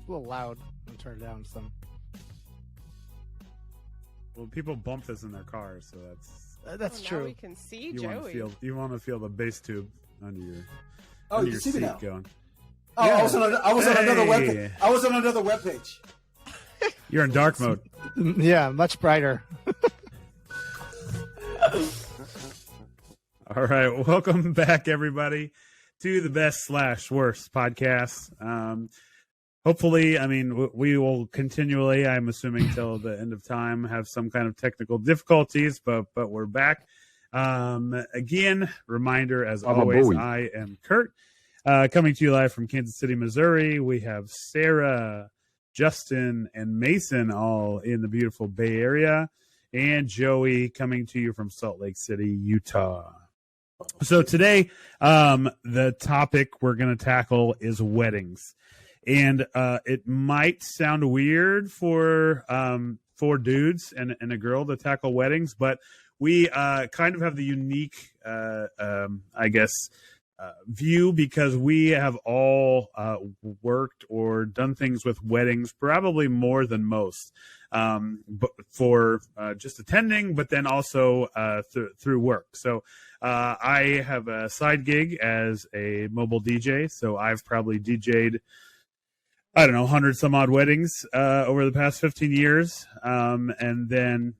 a little loud. I'm turn it down some. Well, people bump this in their cars, so That's true. Now we can see Joey. You want to feel the bass tube under your you seat see me now. going. Oh, Yeah. I was on another web. Hey. I was on another webpage. You're in dark mode. Yeah, much brighter. All right, welcome back, everybody, to the best/worst podcast. Hopefully, I mean, we will continually, I'm assuming till the end of time, have some kind of technical difficulties, but we're back. Again, reminder, as always, I am Kurt, coming to you live from Kansas City, Missouri. We have Sarah, Justin, and Mason all in the beautiful Bay Area, and Joey coming to you from Salt Lake City, Utah. So today, the topic we're going to tackle is weddings. And it might sound weird for dudes and a girl to tackle weddings, but we kind of have the unique, view because we have all worked or done things with weddings, probably more than most, but for just attending, but then also through work. So I have a side gig as a mobile DJ, so I've probably DJ'd 100 some odd weddings over the past 15 years. And then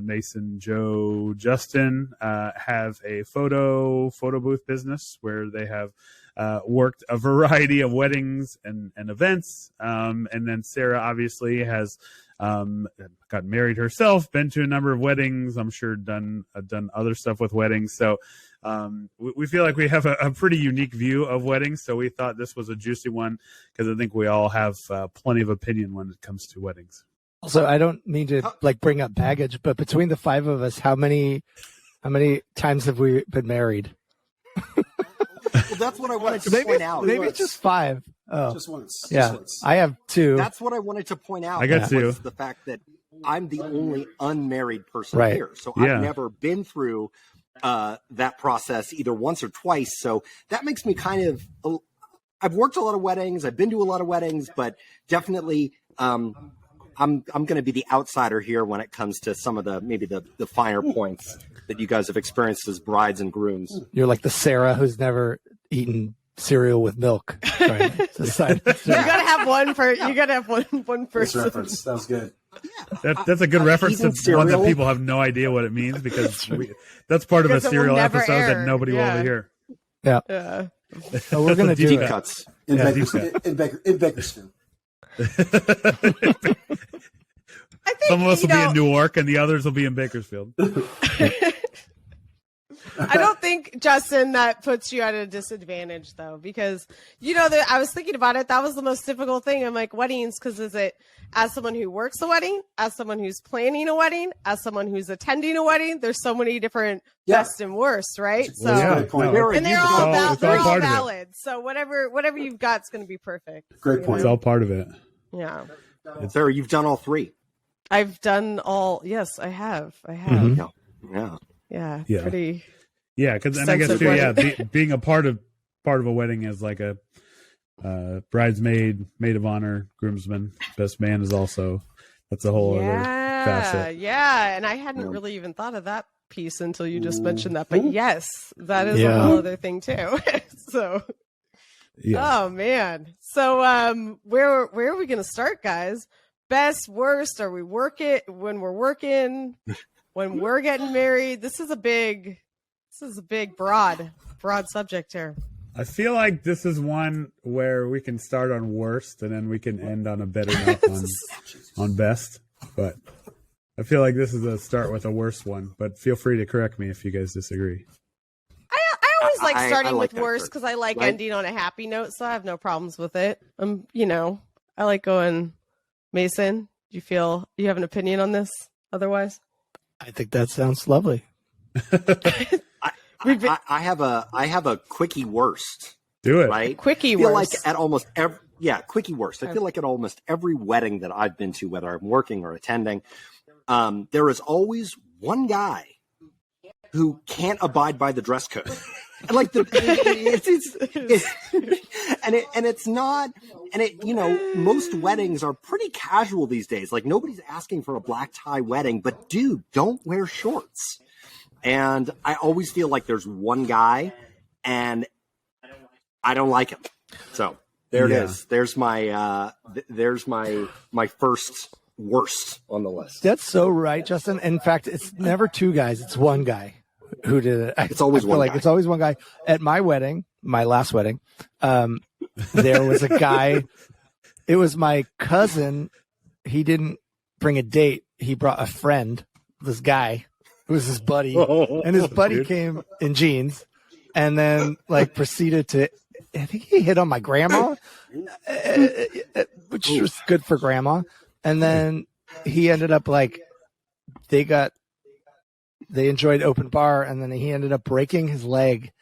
Mason, Joe, Justin have a photo booth business where they have worked a variety of weddings and events. And then Sarah obviously has got married herself, been to a number of weddings, I'm sure done other stuff with weddings. So we feel like we have a pretty unique view of weddings. So we thought this was a juicy one because I think we all have plenty of opinion when it comes to weddings. Also, I don't mean to bring up baggage, but between the five of us, how many times have we been married? Well, that's what I wanted to point out. Maybe just five. Oh, Just once. yeah. Just once. I have two. That's what I wanted to point out. I got two. Was the fact that I'm the only unmarried person Right. here. So Yeah. I've never been through that process either once or twice. So that makes me I've worked a lot of weddings. I've been to a lot of weddings, but definitely I'm going to be the outsider here when it comes to some of the finer points that you guys have experienced as brides and grooms. You're like the Sarah who's never eaten cereal with milk. Right? You gotta have one for. You gotta have one Nice person. reference. That was good. That's a good reference to eating one that cereal. people have no idea what it means because that's part of a Because it will serial never episode air. that nobody will Yeah. ever hear. Yeah. Yeah. So we're gonna do Deep it. cuts. In, Yeah. in Bakersfield. I think Some of us will be in Newark and the others will be in Bakersfield. I don't think, Justin, that puts you at a disadvantage, though, because, I was thinking about it. That was the most difficult thing. I'm like, weddings, because is it as someone who works a wedding, as someone who's planning a wedding, as someone who's attending a wedding? There's so many different best and worst, right? Well, So, yeah. Good point. and they're It's all, all they're all part of it. valid. So whatever you've got is going to be perfect. Great you point. It's know? all part of it. Yeah. Sarah, you've done all three. I've done all. Yes, I have. Mhm. Yeah. Yeah. Yeah. Pretty. Yeah, because and I guess too, Extensive being a part of a wedding as like a bridesmaid, maid of honor, groomsman, best man is also that's a whole other facet. Yeah. And I hadn't Yeah. really even thought of that piece until you just mentioned that. But yes, that is Yeah. a whole other thing too. So, Yeah. oh man. So, where are we gonna start, guys? Best, worst? Are we working when we're working? When we're getting married? This is a big, broad subject here. I feel like this is one where we can start on worst and then we can end on a better note on best. But I feel like this is a start with a worst one. But feel free to correct me if you guys disagree. I always like I starting like with that, worst Kurt. because I like Right? ending on a happy note, so I have no problems with it. I like going. Mason, do you feel you have an opinion on this? Otherwise, I think that sounds lovely. I have a quickie worst. Do it. Right? quickie I feel worst. like at almost quickie worst. I feel like at almost every wedding that I've been to, whether I'm working or attending, there is always one guy who can't abide by the dress code. And like it's And most weddings are pretty casual these days. Like nobody's asking for a black tie wedding, but dude, don't wear shorts. And I always feel like there's one guy and I don't like him. So there it is. There's my first worst on the list. That's so right, Justin. In fact, it's never two guys. It's one guy who did it. It's always one guy. It's always one guy. At my wedding, my last wedding, there was a guy. It was my cousin. He didn't bring a date. He brought a friend, this guy. It was his buddy. And his buddy came in jeans and then like proceeded to, I think he hit on my grandma, which was good for grandma. And then he ended up like, they enjoyed open bar, and then he ended up breaking his leg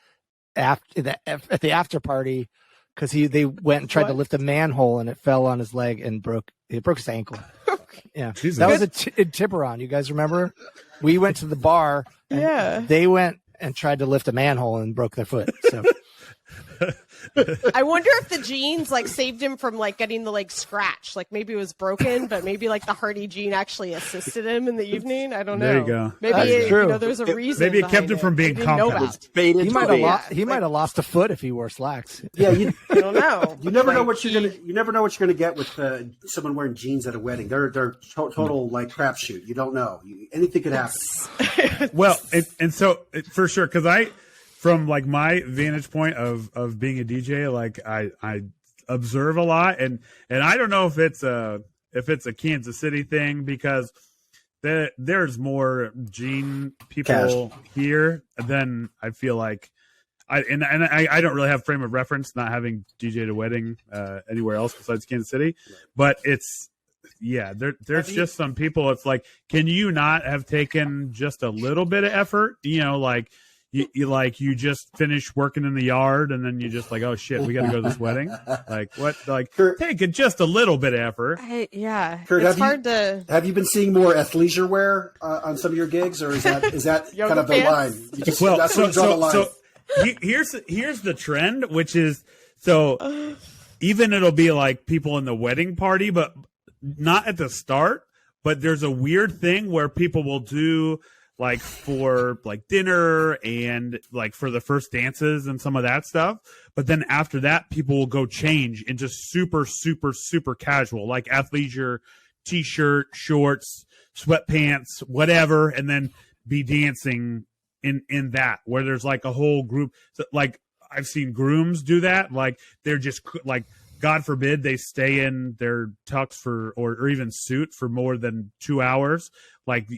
at the after party because they went and tried to lift a manhole and it fell on his leg and broke his ankle. Yeah, Jesus. That was in Tiburon. You guys remember? We went to the bar. And they went and tried to lift a manhole and broke their foot. So. I wonder if the jeans like saved him from like getting the leg scratched. Like maybe it was broken, but maybe like the Hardy jean actually assisted him in the evening. I don't know. There you go. Maybe true. There's a reason. Maybe it kept him from being confident. He might have lost a foot if he wore slacks. Yeah, I don't know. you never know what you're gonna get with someone wearing jeans at a wedding. They're total like crapshoot. You don't know. Anything could happen. Well, and so for sure, because from like my vantage point of being a DJ, like I observe a lot, and I don't know if it's a Kansas City thing because there's more jean people here than I feel like. I don't really have frame of reference, not having DJed a wedding anywhere else besides Kansas City, but there's just some people. It's like, can you not have taken just a little bit of effort? Like. You just finish working in the yard and then you just like, oh shit, we got to go to this wedding. Like what? Like Kurt, take it just a little bit of effort. Kurt, it's hard to. Have you been seeing more athleisure wear on some of your gigs, or is that kind of the line? That's where you draw the line. So here's the trend, which is so even it'll be like people in the wedding party, but not at the start. But there's a weird thing where people will do. Like for like dinner and like for the first dances and some of that stuff. But then after that, people will go change into super, super, super casual, like athleisure, t-shirt, shorts, sweatpants, whatever. And then be dancing in that where there's like a whole group. So, like I've seen grooms do that. Like they're just like, God forbid they stay in their tux or even suit for more than 2 hours. Like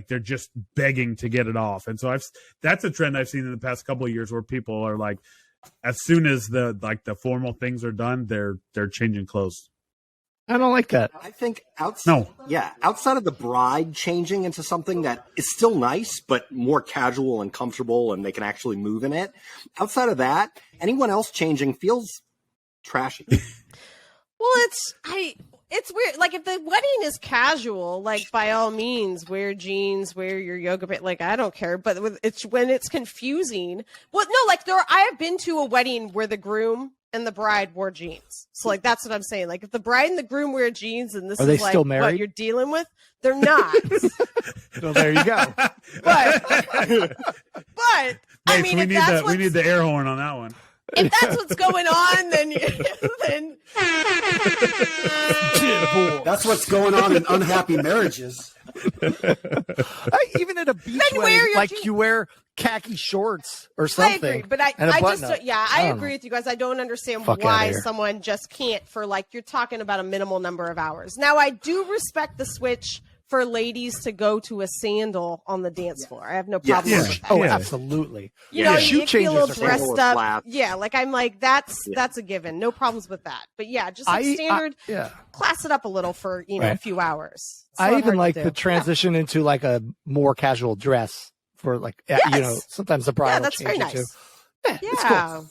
they're just begging to get it off. And so that's a trend I've seen in the past couple of years where people are like, as soon as the formal things are done, they're changing clothes. I don't like that. I think outside of the bride changing into something that is still nice, but more casual and comfortable and they can actually move in it. Outside of that, anyone else changing feels trashy. Well, it's weird. Like if the wedding is casual, like by all means, wear jeans, wear your yoga pants. Like I don't care. But when it's confusing. Well, no, like I have been to a wedding where the groom and the bride wore jeans. So like that's what I'm saying. Like if the bride and the groom wear jeans, and this Are is they like still married? what you're dealing with, they're not. Well, there you go. But I mean, we need the air horn on that one. If that's what's going on, then that's what's going on in unhappy marriages. Even at a beach wedding, like you wear khaki shorts or something. I agree, but I agree with you guys. I don't understand why someone just can't for like you're talking about a minimal number of hours. Now, I do respect the switch for ladies to go to a sandal on the dance floor. I have no problem with that. Oh, absolutely. You know, you feel a little dressed up. Yeah, like I'm like that's a given. No problems with that. But yeah, just like standard. Class it up a little for a few hours. I even like the transition into like a more casual dress for like sometimes the bride will that's change very nice. Yeah, it's cool.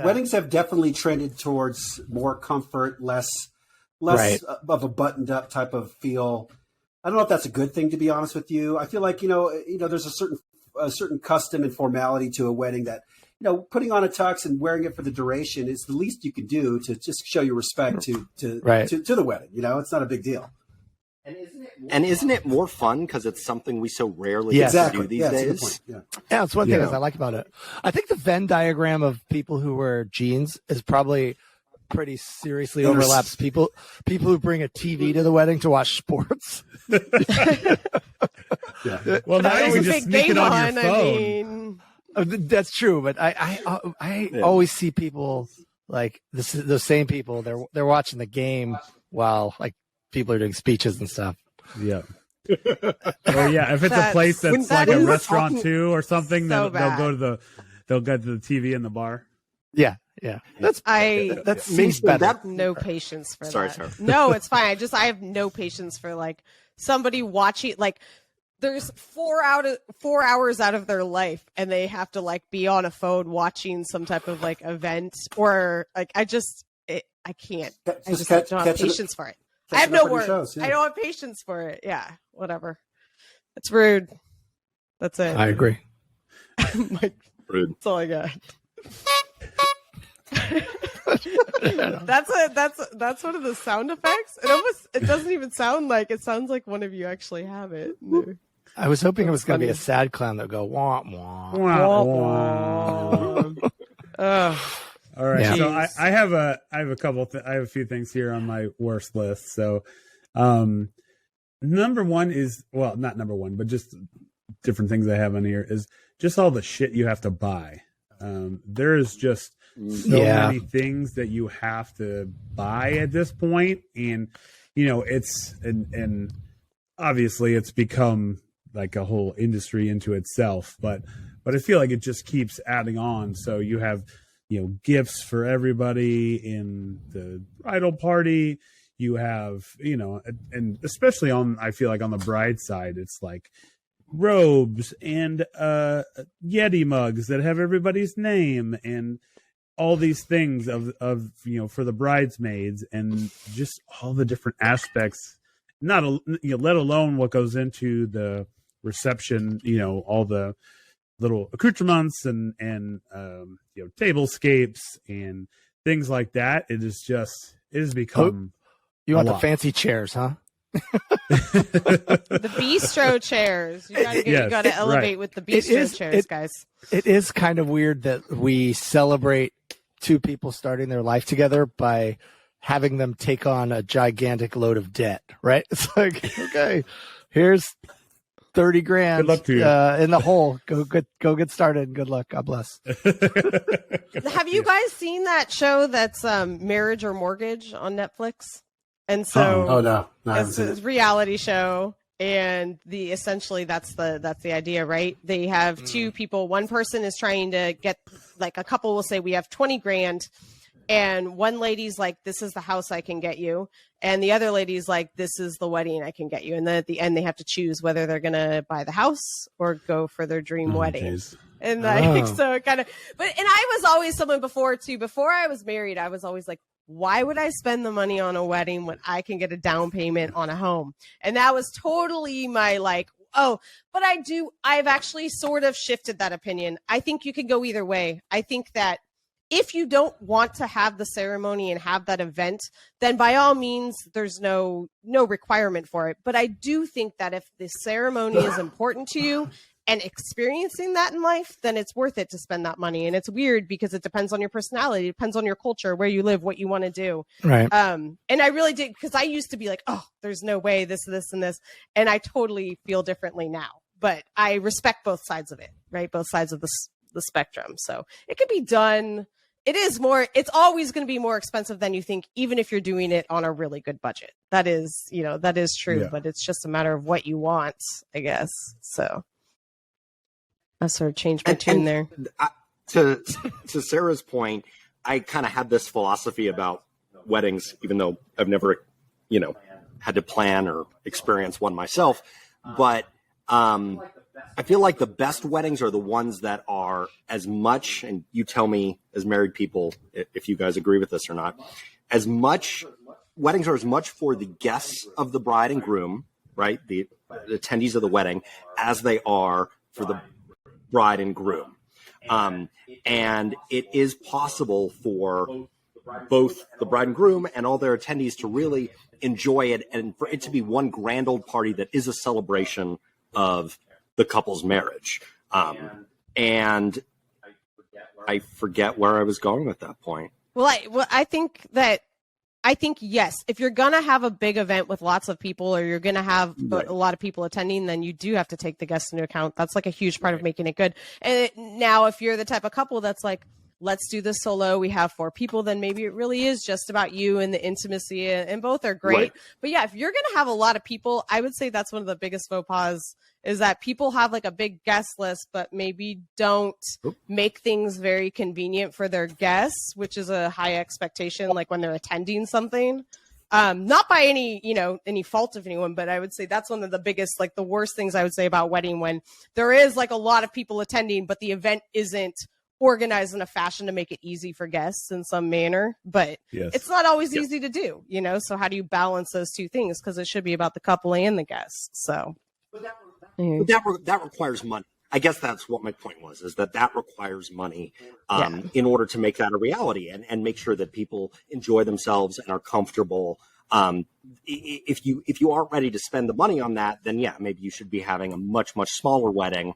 Weddings have definitely trended towards more comfort, less of a buttoned up type of feel. I don't know if that's a good thing, to be honest with you. I feel like, there's a certain custom and formality to a wedding that putting on a tux and wearing it for the duration is the least you can do to just show your respect to the wedding. It's not a big deal. And isn't it more fun because it's something we so rarely get to do these days? Yeah, it's one thing I like about it. I think the Venn diagram of people who wear jeans is probably pretty seriously overlaps people who bring a TV to the wedding to watch sports. Well, now you can just sneak it on your phone. I mean, that's true, but I always see people like the same people. They're watching the game while like people are doing speeches and stuff. Yeah. Or if it's a place that's like a restaurant too or something, they'll go to the TV in the bar. Yeah. That seems better. No patience for Sorry, that. sorry. No, it's fine. I have no patience for like somebody watching like there's 4 hours out of their life and they have to like be on a phone watching some type of like event or like I can't. I just don't have patience for it. I have no words. I don't have patience for it. Yeah, whatever. It's rude. That's it. I agree. Rude. That's all I got. That's one of the sound effects. It doesn't even sound like it sounds like one of you actually have it. I was hoping it was going to be a sad clown that would go wah wah wah wah. All right, so I have a few things here on my worst list. So, number one is not number one, but just different things I have on here is just all the shit you have to buy. There is just so many things that you have to buy at this point, and it's and obviously it's become like a whole industry into itself. But I feel like it just keeps adding on. So you have gifts for everybody in the bridal party. You have, and especially I feel like on the bride side, it's like robes and Yeti mugs that have everybody's name and all these things of for the bridesmaids and just all the different aspects, let alone what goes into the reception, all the little accoutrements and tablescapes and things like that. It has become. You want the fancy chairs, huh? The bistro chairs. You gotta elevate with the bistro chairs, guys. It is kind of weird that we celebrate two people starting their life together by having them take on a gigantic load of debt, right? It's like, okay, here's 30 grand good luck to you. In the hole. Go get started. Good luck. God bless. Have you guys seen that show that's Marriage or Mortgage on Netflix? And so no, it's a reality show, and essentially that's the idea, right? They have two people. One person is trying to get, like, a couple will say we have 20 grand, and one lady's like, this is the house I can get you, and the other lady's like, this is the wedding I can get you. And then at the end they have to choose whether they're gonna buy the house or go for their dream wedding. Geez. And so it kind of, and I was always someone before I was married, I was always like, why would I spend the money on a wedding when I can get a down payment on a home? And that was totally my but I've actually sort of shifted that opinion. I think you could go either way. I think that if you don't want to have the ceremony and have that event, then by all means, there's no requirement for it. But I do think that if the ceremony is important to you and experiencing that in life, then it's worth it to spend that money. And it's weird because it depends on your personality, it depends on your culture, where you live, what you want to do. Right. And I really did, because I used to be like, oh, there's no way this, and this. And I totally feel differently now. But I respect both sides of it, right? Both sides of the spectrum. So it could be done. It's always going to be more expensive than you think, even if you're doing it on a really good budget. That is true, yeah. But it's just a matter of what you want, I guess. So I sort of changed my tune there. To Sarah's point, I kind of had this philosophy about weddings, even though I've never, had to plan or experience one myself. But I feel like the best weddings are the ones that are as much, and you tell me as married people if you guys agree with this or not, weddings are as much for the guests of the bride and groom, right? The attendees of the wedding, as they are for the bride and groom. And And it is possible for both the bride and groom and all their attendees to really enjoy it, and for it to be one grand old party that is a celebration of the couple's marriage. And I forget where I was going at that point. Well, I think yes, if you're gonna have a big event with lots of people, or you're gonna have a lot of people attending, then you do have to take the guests into account. That's like a huge part of making it good. And now, if you're the type of couple that's like, let's do this solo, we have 4 people, then maybe it really is just about you and the intimacy, and both are great. Right. But yeah, if you're gonna have a lot of people, I would say that's one of the biggest faux pas, is that people have like a big guest list, but maybe don't make things very convenient for their guests, which is a high expectation, like when they're attending something. Not by any fault of anyone, but I would say that's one of the biggest, like the worst things I would say about wedding, when there is like a lot of people attending, but the event isn't organized in a fashion to make it easy for guests in some manner. But it's not always easy to do, so how do you balance those two things? Because it should be about the couple and the guests. So that requires money. I guess that's what my point was, is that requires money in order to make that a reality, and make sure that people enjoy themselves and are comfortable. If you aren't ready to spend the money on that, then maybe you should be having a much, much smaller wedding,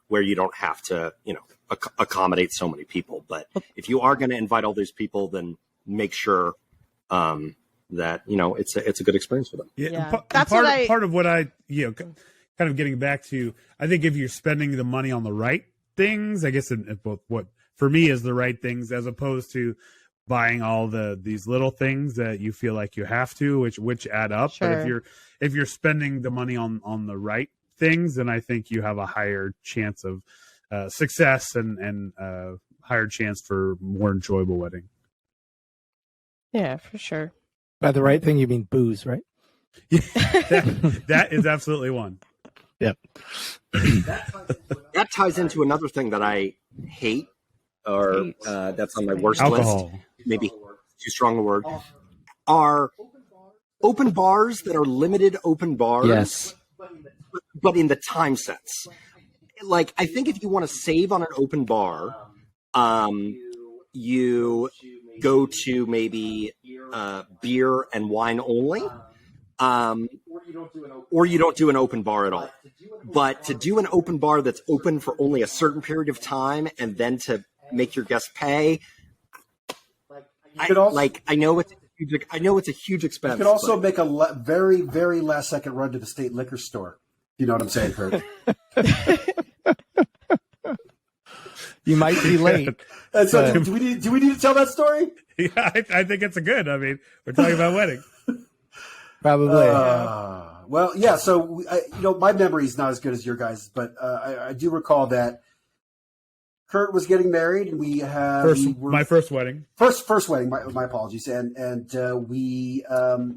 where you don't have to, accommodate so many people. But if you are going to invite all those people, then make sure that it's a good experience for them. That's part of what I kind of getting back to, I think if you're spending the money on the right things, I guess in both what for me is the right things, as opposed to buying all these little things that you feel like you have to, which add up. Sure. But if you're spending the money on the right things, then I think you have a higher chance of success and higher chance for more enjoyable wedding. Yeah, for sure. By the right thing, you mean booze, right? that is absolutely one. Yep. That ties into another thing that I hate, or that's on my worst alcohol list. Maybe too strong a word. Are open bars that are limited open bars. Yes. But in the time sense. Like, I think if you want to save on an open bar, you go to maybe beer and wine only. Or you don't do an open bar at all. But to do an open bar that's open for only a certain period of time, and then to make your guests pay, I know it's a huge expense. You could also make a very, very last second run to the state liquor store. You know what I'm saying, Kurt? You might be late. So do we need to tell that story? Yeah, I think it's a good. I mean, we're talking about wedding. Probably. Well, yeah. So my memory is not as good as your guys', but I do recall that Kurt was getting married, and my first wedding. First wedding. My apologies. And we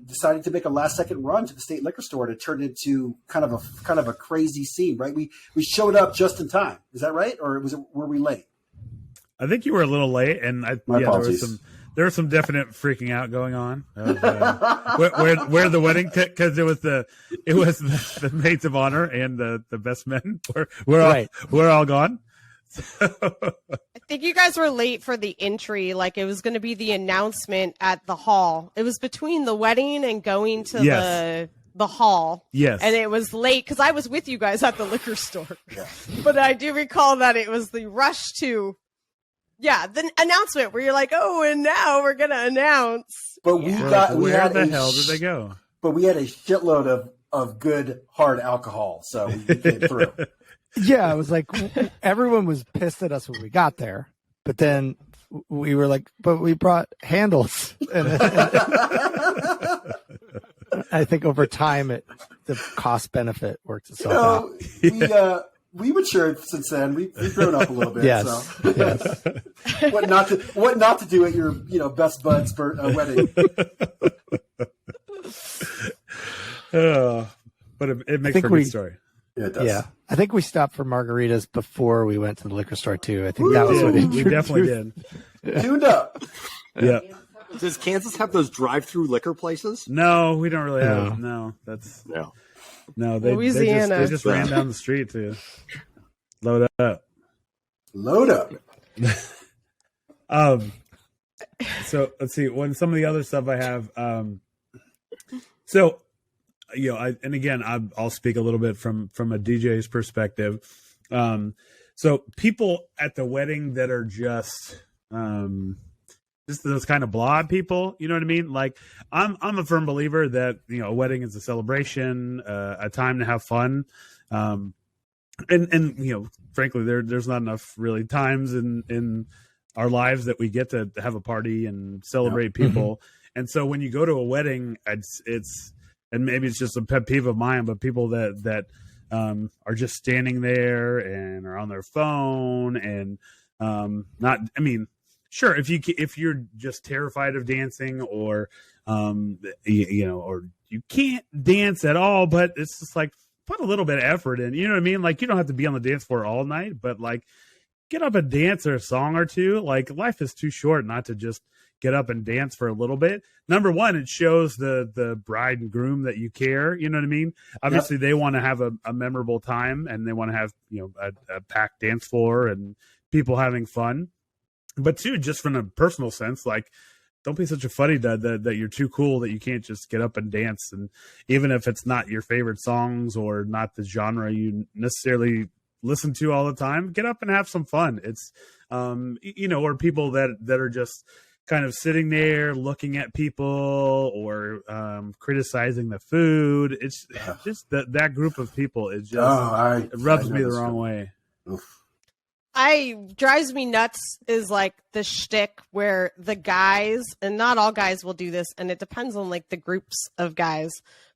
decided to make a last second run to the state liquor store to turn into kind of a crazy scene, right? We showed up just in time. Is that right, or were we late? I think you were a little late, and there was some definite freaking out going on. Where the wedding, because it was the maids of honor and the best men we're all gone. I think you guys were late for the entry. Like, it was going to be the announcement at the hall. It was between the wedding and going to the hall. Yes. And it was late because I was with you guys at the liquor store. Yeah. But I do recall that it was the rush to, the announcement where you're like, oh, and now we're going to announce. But where the hell did they go? But we had a shitload of good hard alcohol, so we came through. Yeah, it was like everyone was pissed at us when we got there, but then we were like, but we brought handles. And I think over time, the cost benefit worked itself out. We matured since then. We've grown up a little bit. Yes. So. Yes. What not to do at your best bud's wedding. But it makes for a good story. Yeah, it does. Yeah. I think we stopped for margaritas before we went to the liquor store too. I think that was what we definitely did. Tuned up. Yeah. Does Kansas have those drive-through liquor places? No, we don't really have. No, they just ran down the street to load up. Load up. So let's see. Some of the other stuff I have. So, I'll speak a little bit from a DJ's perspective. So people at the wedding that are just those kind of blah people, you know what I mean? Like I'm a firm believer that, a wedding is a celebration, a time to have fun. And frankly, there's not enough really times in our lives that we get to have a party and celebrate people. Mm-hmm. And so when you go to a wedding, it's and maybe it's just a pet peeve of mine, but people that are just standing there and are on their phone and sure, if you're just terrified of dancing or or you can't dance at all, but it's just like put a little bit of effort in, you know what I mean? Like you don't have to be on the dance floor all night, but like get up and dance or a song or two. Like life is too short not to just get up and dance for a little bit. Number one, it shows the bride and groom that you care. You know what I mean? Obviously, They want to have a memorable time and they want to have a packed dance floor and people having fun. But two, just from a personal sense, like don't be such a fuddy dud that you're too cool that you can't just get up and dance. And even if it's not your favorite songs or not the genre you necessarily listen to all the time, get up and have some fun. It's or people that are just kind of sitting there looking at people or criticizing the food. It's just that group of people is just it rubs me the wrong way. Oof. Drives me nuts is like the shtick where the guys, and not all guys will do this, and it depends on like the groups of guys.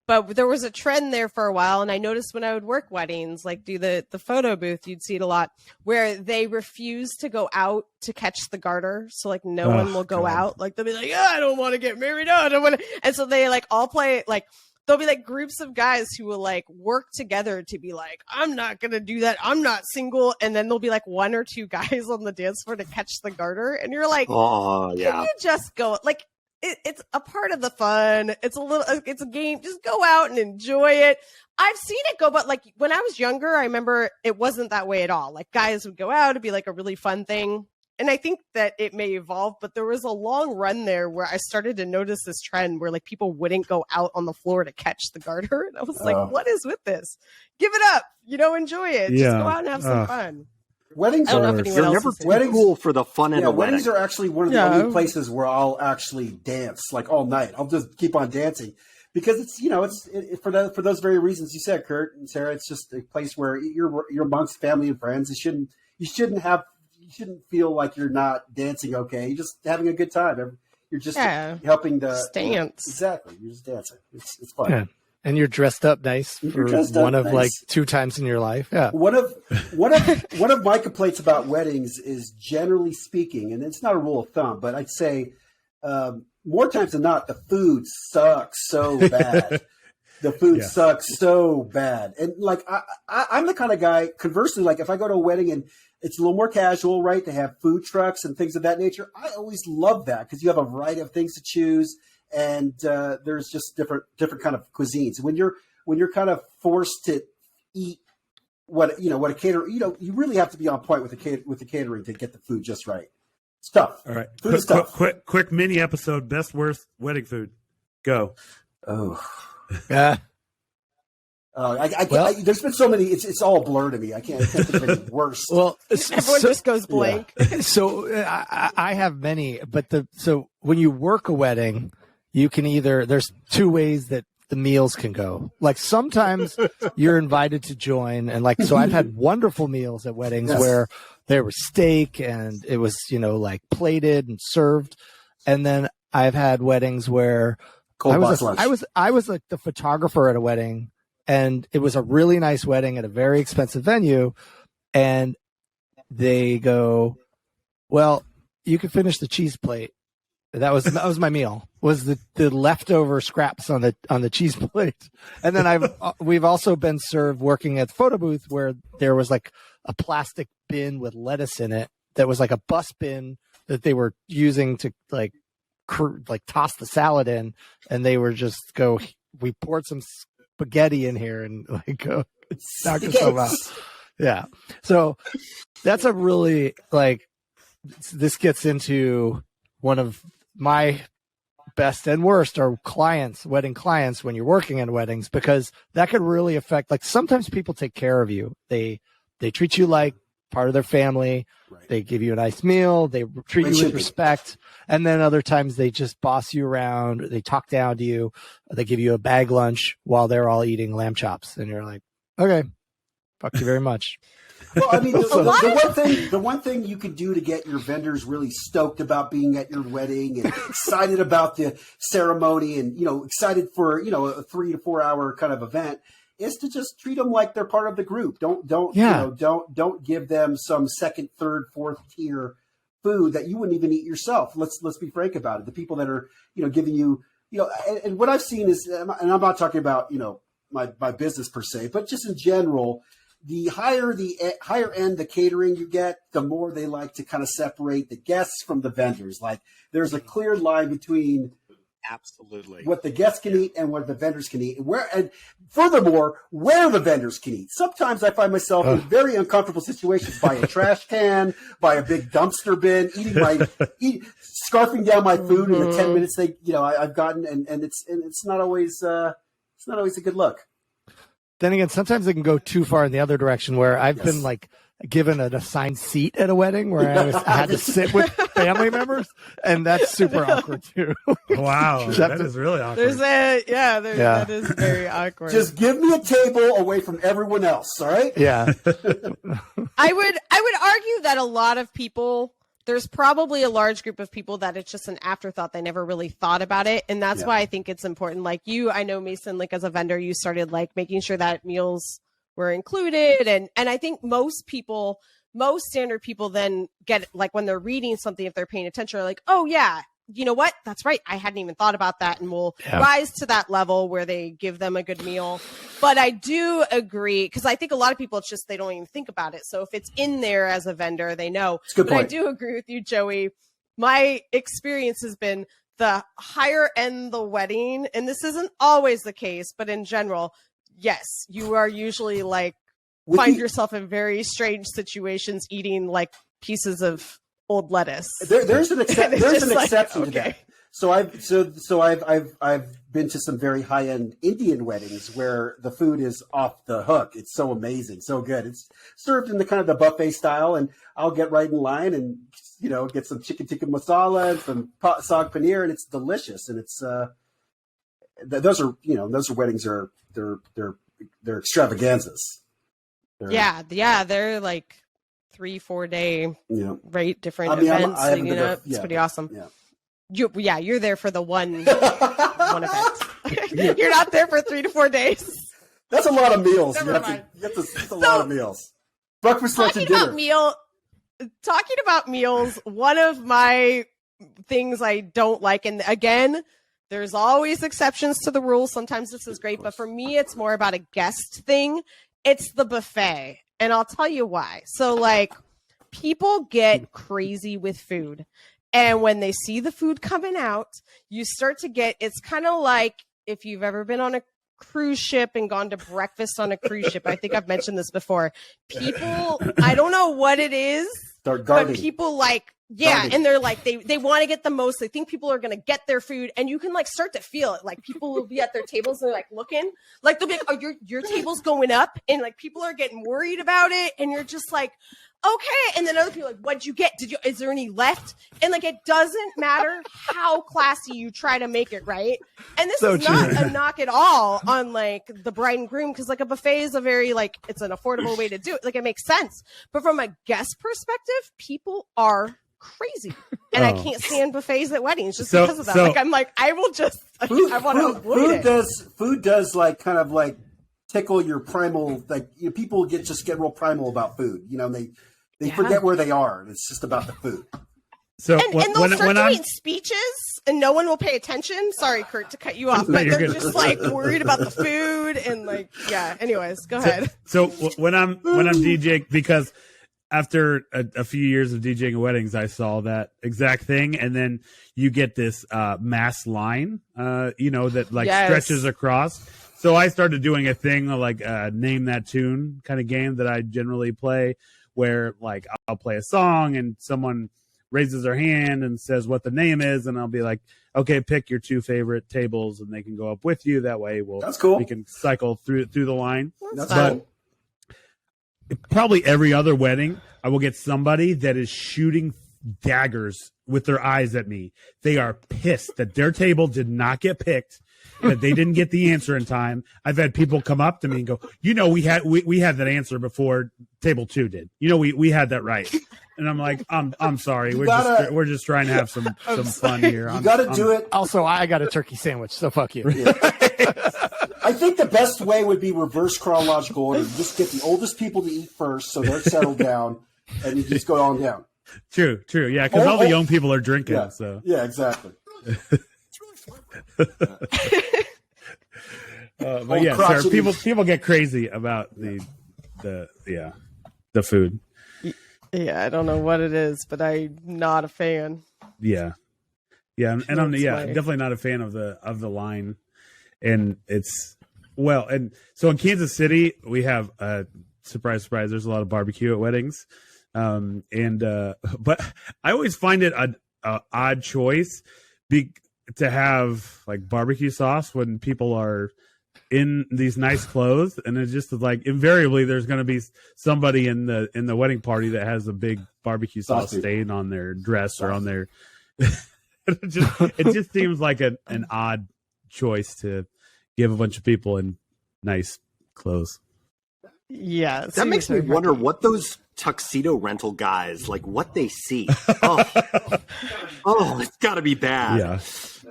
But there was a trend there for a while, and I noticed when I would work weddings, like do the photo booth, you'd see it a lot, where they refuse to go out to catch the garter. So like no one will go out. Like they'll be like, I don't want to get married. No, I don't want to. And so they like all play like there'll be like groups of guys who will like work together to be like, I'm not going to do that. I'm not single. And then there'll be like one or two guys on the dance floor to catch the garter. And you're like, can you just go? Like, it's a part of the fun. It's a game. Just go out and enjoy it. I've seen it go, but like when I was younger, I remember it wasn't that way at all. Like guys would go out, it'd be like a really fun thing. And I think that it may evolve, but there was a long run there where I started to notice this trend where like people wouldn't go out on the floor to catch the garter. And I was like, what is with this? Give it up. Enjoy it. Yeah. Just go out and have some fun. Weddings are never too cool for the fun of a wedding. Weddings are actually one of the only places where I'll actually dance like all night. I'll just keep on dancing because it's for those very reasons you said, Kurt and Sarah. It's just a place where you're amongst family and friends. You shouldn't feel like you're not dancing. Okay, you're just having a good time. You're just helping the dance. Exactly, you're just dancing. It's fun. Yeah. And you're dressed up nice for one of like 2 times in your life. Yeah. One of my complaints about weddings is, generally speaking, and it's not a rule of thumb, but I'd say more times than not, the food sucks so bad. The food sucks so bad. And like I'm the kind of guy, conversely, like if I go to a wedding and it's a little more casual, right, to have food trucks and things of that nature, I always love that because you have a variety of things to choose. And there's just different kind of cuisines. When you're kind of forced to eat what a caterer, you really have to be on point with the catering to get the food just right. It's tough. All right, food is tough. Quick mini episode: best worst wedding food. Go. Oh, yeah. There's been so many. It's all blur to me. I can't think of any worse. Well, everyone just goes blank. Yeah. So I have many, but so when you work a wedding, you can there's 2 ways that the meals can go. Like sometimes you're invited to join, and like so I've had wonderful meals at weddings where there was steak and it was like plated and served, and then I've had weddings where I was like the photographer at a wedding. And it was a really nice wedding at a very expensive venue. And they go, well, you can finish the cheese plate. That was my meal, was the leftover scraps on the cheese plate. And then we've also been served working at the photo booth where there was like a plastic bin with lettuce in it that was like a bus bin that they were using to like toss the salad in. And they were just we poured some spaghetti in here and like go knock yourself out. Yeah. So that's a really like this gets into one of my best and worst are wedding clients when you're working in weddings, because that could really affect, like sometimes people take care of you. They treat you like part of their family. Right. They give you a nice meal. They treat you with respect. And then other times they just boss you around. They talk down to you. They give you a bag lunch while they're all eating lamb chops. And you're like, okay, fuck you very much. Well, I mean, the one thing you could do to get your vendors really stoked about being at your wedding and excited about the ceremony and, excited for, a 3 to 4 hour kind of event is to just treat them like they're part of the group. Don't give them some second, third, fourth tier food that you wouldn't even eat yourself. Let's be frank about it. The people that are, giving you, and what I've seen is, and I'm not talking about, my business per se, but just in general, the higher end the catering you get, the more they like to kind of separate the guests from the vendors. Like there's a clear line between absolutely what the guests can eat and what the vendors can eat. And furthermore, where the vendors can eat. Sometimes I find myself in very uncomfortable situations by a trash can, by a big dumpster bin, scarfing down my food in the 10 minutes I've gotten, and it's not always a good look. Then again, sometimes it can go too far in the other direction where I've been like given an assigned I had to sit with family members, and that's super awkward too. Wow, that is really awkward. That is very awkward. Just give me a table away from everyone else, all right? Yeah. I would argue that a lot of people, there's probably a large group of people that it's just an afterthought. They never really thought about it. And that's why I think it's important. Like I know, Mason, like as a vendor, you started like making sure that meals were included. And I think most standard people then get, like when they're reading something, if they're paying attention, are like, oh yeah, you know what? That's right. I hadn't even thought about that, and will rise to that level where they give them a good meal. But I do agree, because I think a lot of people, it's just they don't even think about it. So if it's in there as a vendor, they know. But I do agree with you, Joey. My experience has been the higher end the wedding, and this isn't always the case, but in general, yes, you are usually like find yourself in very strange situations eating like pieces of old lettuce. There's an exception to that. So I've been to some very high end Indian weddings where the food is off the hook. It's so amazing, so good. It's served in the kind of the buffet style, and I'll get right in line and get some chicken tikka masala and some saag paneer, and it's delicious. And it's those are weddings they're extravaganzas. They're like 3-4 day, right? Different events. It's pretty awesome. Yeah. You're there for the one event. You're not there for 3 to 4 days. That's a lot of meals. That's a lot of meals. Breakfast, lunch, and dinner. Talking about meals, one of my things I don't like, and again, there's always exceptions to the rules. Sometimes this is great, but for me, it's more about a guest thing. It's the buffet. And I'll tell you why. So like people get crazy with food. And when they see the food coming out, you start to get, it's kind of like if you've ever been on a cruise ship and gone to breakfast on a cruise ship. I think I've mentioned this before. People, I don't know what it is, but people like, and they're like, they want to get the most. They think people are going to get their food, and you can like start to feel it. Like people will be at their tables and they're like looking, like they'll be like, oh, your table's going up, and like people are getting worried about it, and you're just like, okay. And then other people are like, what'd you get? Is there any left? And like, it doesn't matter how classy you try to make it, right? And this is not a knock at all on like the bride and groom, because like a buffet is a very like, it's an affordable way to do it. Like it makes sense. But from a guest perspective, people are crazy, and I can't stand buffets at weddings just because of that. Like I'm like, I will just I want to avoid it. Food does like kind of like tickle your primal, like people get real primal about food, and they forget where they are, and it's just about the food. So and they'll start doing speeches, and no one will pay attention. Sorry, Kurt, to cut you off, but they're just like worried about the food and like, yeah. Anyways, go ahead. So when I'm DJing, because after a few years of DJing weddings, I saw that exact thing. And then you get this mass line, that like stretches across. So I started doing a thing like name that tune kind of game that I generally play, where like I'll play a song and someone raises their hand and says what the name is, and I'll be like, okay, pick your 2 favorite tables, and they can go up with you. That way, That's cool. we can cycle through the line. That's fun. cool. Probably every other wedding, I will get somebody that is shooting daggers with their eyes at me. They are pissed that their table did not get picked, that they didn't get the answer in time. I've had people come up to me and go, we had that answer before table 2 did. We had that right. And I'm like, I'm sorry. We're just trying to have some fun here. You got to do it. Also, I got a turkey sandwich, so fuck you. Yeah. I think the best way would be reverse chronological order. You just get the oldest people to eat first, so they're settled down, and you just go on down. True. Yeah, because all the young people are drinking. Yeah, so yeah, exactly. But yeah, sir, people get crazy about the food. Yeah, I don't know what it is, but I'm not a fan. Yeah, and I'm definitely not a fan of the line, and and so in Kansas City we have surprise, there's a lot of barbecue at weddings, but I always find it a odd choice to have like barbecue sauce when people are in these nice clothes, and it's just like invariably there's going to be somebody in the wedding party that has a big barbecue sauce stain on their dress or on their it just seems like an odd choice to give a bunch of people in nice clothes. Yeah, that makes me wonder what those tuxedo rental guys, like, what they see. Oh, it's got to be bad.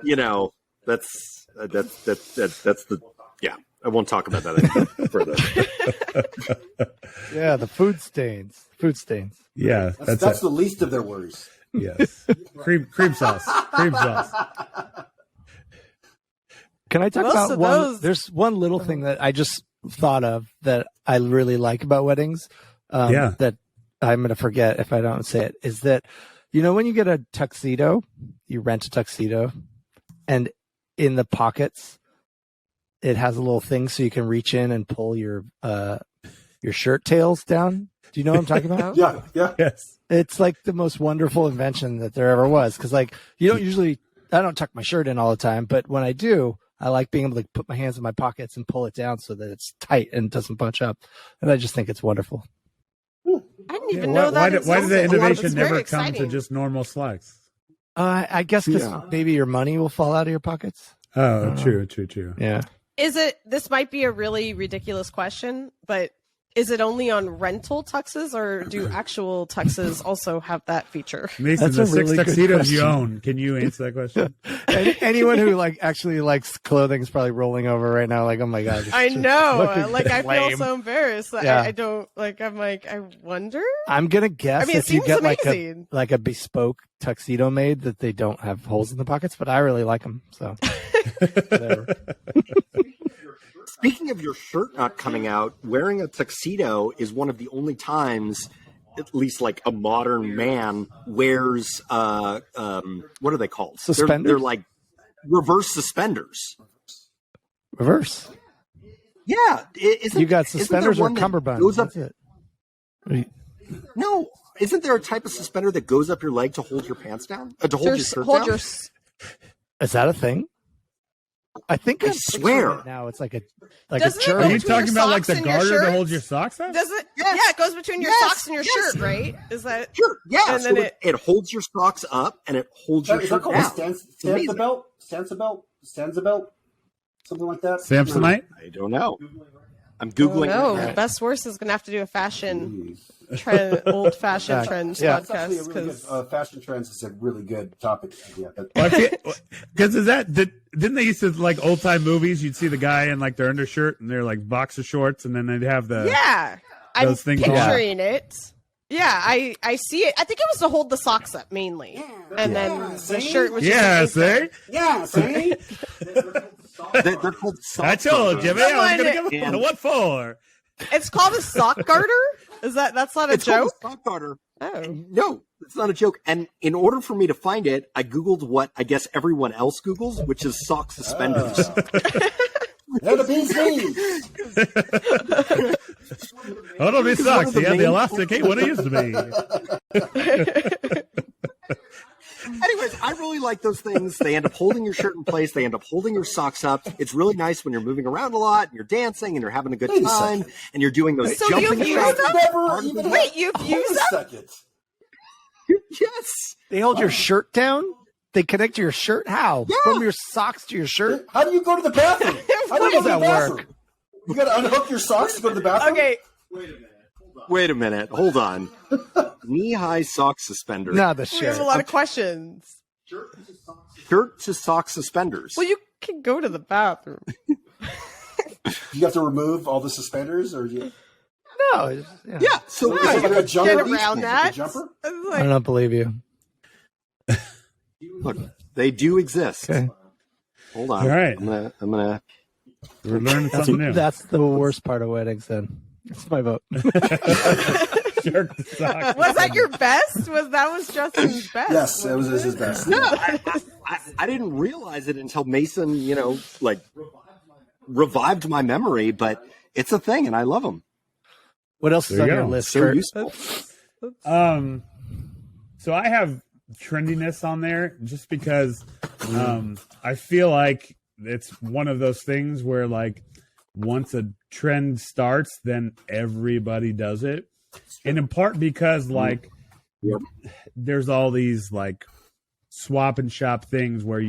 Yeah, that's the. Yeah, I won't talk about that anymore further. Yeah, the food stains. Yeah, that's the least of their worries. Yes, cream sauce. Can I talk Most about of one? those- There's one little thing that I just thought of that I really like about weddings. That I'm going to forget if I don't say it. Is that when you get a tuxedo, you rent a tuxedo, and in the pockets, it has a little thing so you can reach in and pull your shirt tails down. Do you know what I'm talking about? Yeah. Yes. It's like the most wonderful invention that there ever was. Because I don't tuck my shirt in all the time, but when I do, I like being able to put my hands in my pockets and pull it down so that it's tight and doesn't bunch up. And I just think it's wonderful. I didn't even know that. Why did the existed. innovation Very never come to exciting. just normal slacks? I guess because maybe your money will fall out of your pockets. Oh, true. Yeah. This might be a really ridiculous question, but is it only on rental tuxes, or do actual tuxes also have that feature? Mason, That's the a 6 really good tuxedos you question. own, can you answer that question? Anyone who actually likes clothing is probably rolling over right now. Like, oh my god! I know. looking I feel lame. so embarrassed. That Yeah. I don't I'm like, I wonder. I'm gonna guess I mean, it if you seems get amazing. like a bespoke tuxedo made that they don't have holes in the pockets, but I really like them. So whatever. Speaking of your shirt not coming out, wearing a tuxedo is one of the only times, at least like a modern man wears what are they called? Suspenders? They're like reverse suspenders. Reverse. Yeah, You got suspenders or cummerbunds. That's it. No, isn't there a type of suspender that goes up your leg to hold your pants down? To hold your shirt down? Is that a thing? I think I I'm swear. picturing it now it's like a Doesn't it shirt. go Are you between talking your about like socks the and your garter to shirt? hold your socks up? Does it? Yes. Yeah, it goes between your Yes. socks and your Yes. shirt, right? Is that? Sure, yeah. And So then it holds your socks up and it holds your Is that shirt called down. stanza belt? Stanza belt? Something like that? Samsonite? I don't know. I'm Googling. No, right now. Best Worst is going to have to do a fashion trend, old fashioned trends Yeah. That's actually a podcast. really good, fashion trends is a really good topic. Yeah, Because didn't they used to, like old time movies, you'd see the guy in like their undershirt and their like boxer shorts, and then they'd have the Yeah, I'm those things picturing it. Yeah, I see it. I think it was to hold the socks up mainly, and then the see? shirt was yeah, just see? yeah, see? They're called sock I told you, man. I was Someone- gonna give him what for? It's called a sock garter. That's not a It's called joke? a sock garter. Oh. No, it's not a joke. And in order for me to find it, I Googled what I guess everyone else Googles, which is sock suspenders. They're the BCs. Hold on, me It's one socks. of the Yeah, the main- elastic ain't what it used to be. Anyways, I really like those things. They end up holding your shirt in place. They end up holding your socks up. It's really nice when you're moving around a lot and you're dancing and you're having a good time and you're doing those So jumping you've shots. used them? Wait, you've used them? Second. Yes. They hold your shirt down? They connect to your shirt? How? Yeah. From your socks to your shirt? How do you go to the bathroom? How do you go to does that the bathroom? work? You got to unhook your socks to go to the bathroom? Okay. Wait a minute. Hold on. Knee-high sock suspenders. No, the We shirt. have a lot of questions. Shirt to sock suspenders. Well, you can go to the bathroom. You have to remove all the suspenders? Or you... No. It's, yeah. Yeah. So Is it like a jumper? Get piece? around Like that. a jumper? It's I like, don't believe you. look, they do exist. Okay. Hold on. All right. I'm gonna. We're learning That's, something new. that's the worst part of weddings, then. That's my vote. Shirt to sock. was that your best? Was Justin's best? Yes, it was his best. Yeah, I didn't realize it until Mason, like revived my memory, but it's a thing, and I love them. What else is There on you your go. list, So Kurt? useful. So I have trendiness on there just because I feel like it's one of those things where like once a trend starts, then everybody does it. And in part because like there's all these like swap and shop things where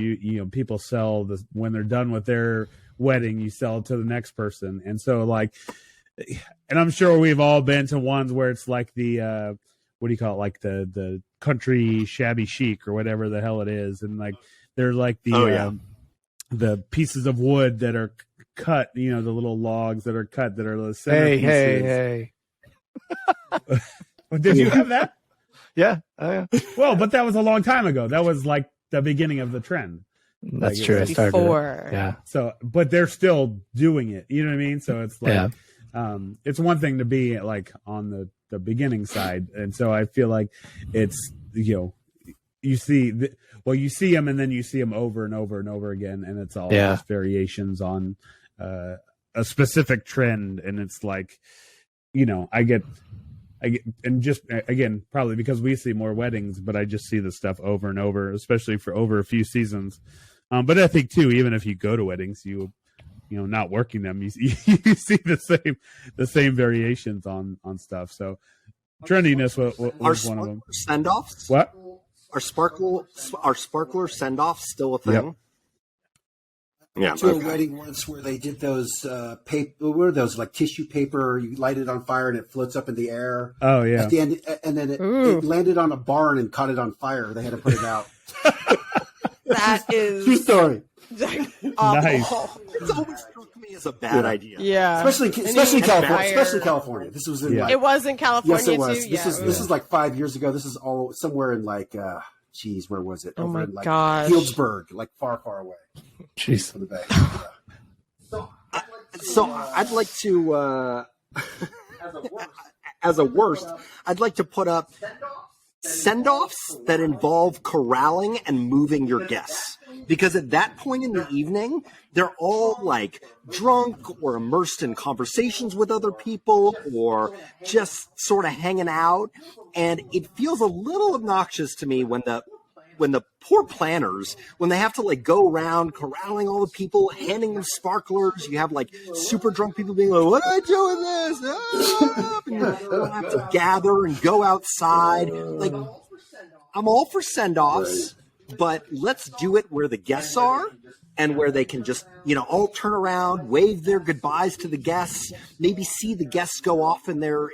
people sell this when they're done with their wedding, you sell it to the next person. And so like, and I'm sure we've all been to ones where it's like the what do you call it, like the country shabby chic or whatever the hell it is, and like they're like the pieces of wood that are cut, the little logs that are cut that are the center pieces. Hey. Did you have that? Yeah. Oh, yeah. Well, but that was a long time ago. That was like the beginning of the trend. That's Like, true. I started Before. it. Yeah. So, but they're still doing it. You know what I mean? So it's like, Yeah. it's one thing to be like on the beginning side. And so I feel like it's, you see, you see them and then you see them over and over and over again. And it's all just variations on a specific trend. And it's like, I get, and just again, probably because we see more weddings, but I just see the stuff over and over, especially for over a few seasons. But I think too, even if you go to weddings, not working them, you see the same variations on stuff. So trendiness was one of them. Send-offs? What? Are sparkler send-offs still a thing? Yep. Yeah. To a wedding once where they did those what were those, like tissue paper? You light it on fire and it floats up in the air. Oh yeah. At the end, and then it landed on a barn and caught it on fire. They had to put it out. That is True story. awful. Nice. It's always struck me as a bad idea. Yeah. Especially And California. fire. Especially California. This was in Yeah. like, It was in California yes, it was. too. This is like 5 years ago. This is all somewhere in like, where was it? Oh my in like gosh. Healdsburg, like far, far away Jeez. from the bay. So I'd like to, as a worst, I'd like to put up send-offs that involve corralling and moving your guests. Because at that point in the evening, they're all like drunk or immersed in conversations with other people or just sort of hanging out. And it feels a little obnoxious to me when the poor planners, when they have to like go around corralling all the people, handing them sparklers, you have like super drunk people being like, what do I do with this? Ah! And you don't have to gather and go outside. Like, I'm all for send-offs, but let's do it where the guests are and where they can just, all turn around, wave their goodbyes to the guests, maybe see the guests go off in their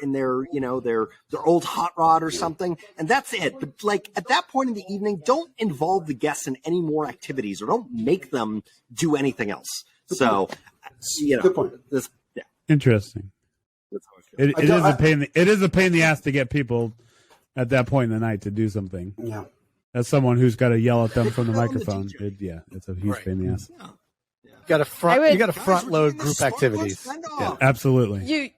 old hot rod or something, and that's it. But like at that point in the evening, don't involve the guests in any more activities or don't make them do anything else. So, Good point. Interesting. That's how I feel. It is a pain in the ass to get people at that point in the night to do something. Yeah. As someone who's got to yell at them from the Throw 'em the microphone, DJ. it's a huge pain in the ass. You got to I would- front load group Sparkler activities. send-off. Absolutely.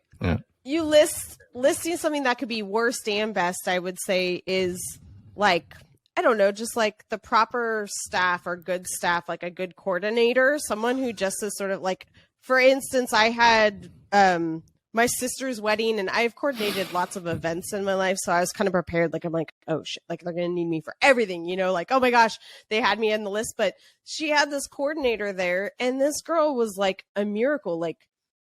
You listing something that could be worst and best, I would say, is like, I don't know, just like the proper staff or good staff, like a good coordinator, someone who just is sort of like, for instance, I had my sister's wedding, and I've coordinated lots of events in my life, so I was kind of prepared. Like, I'm like, oh shit, like they're gonna need me for everything, you know, like, oh my gosh, they had me in the list. But she had this coordinator there, and this girl was like a miracle. Like,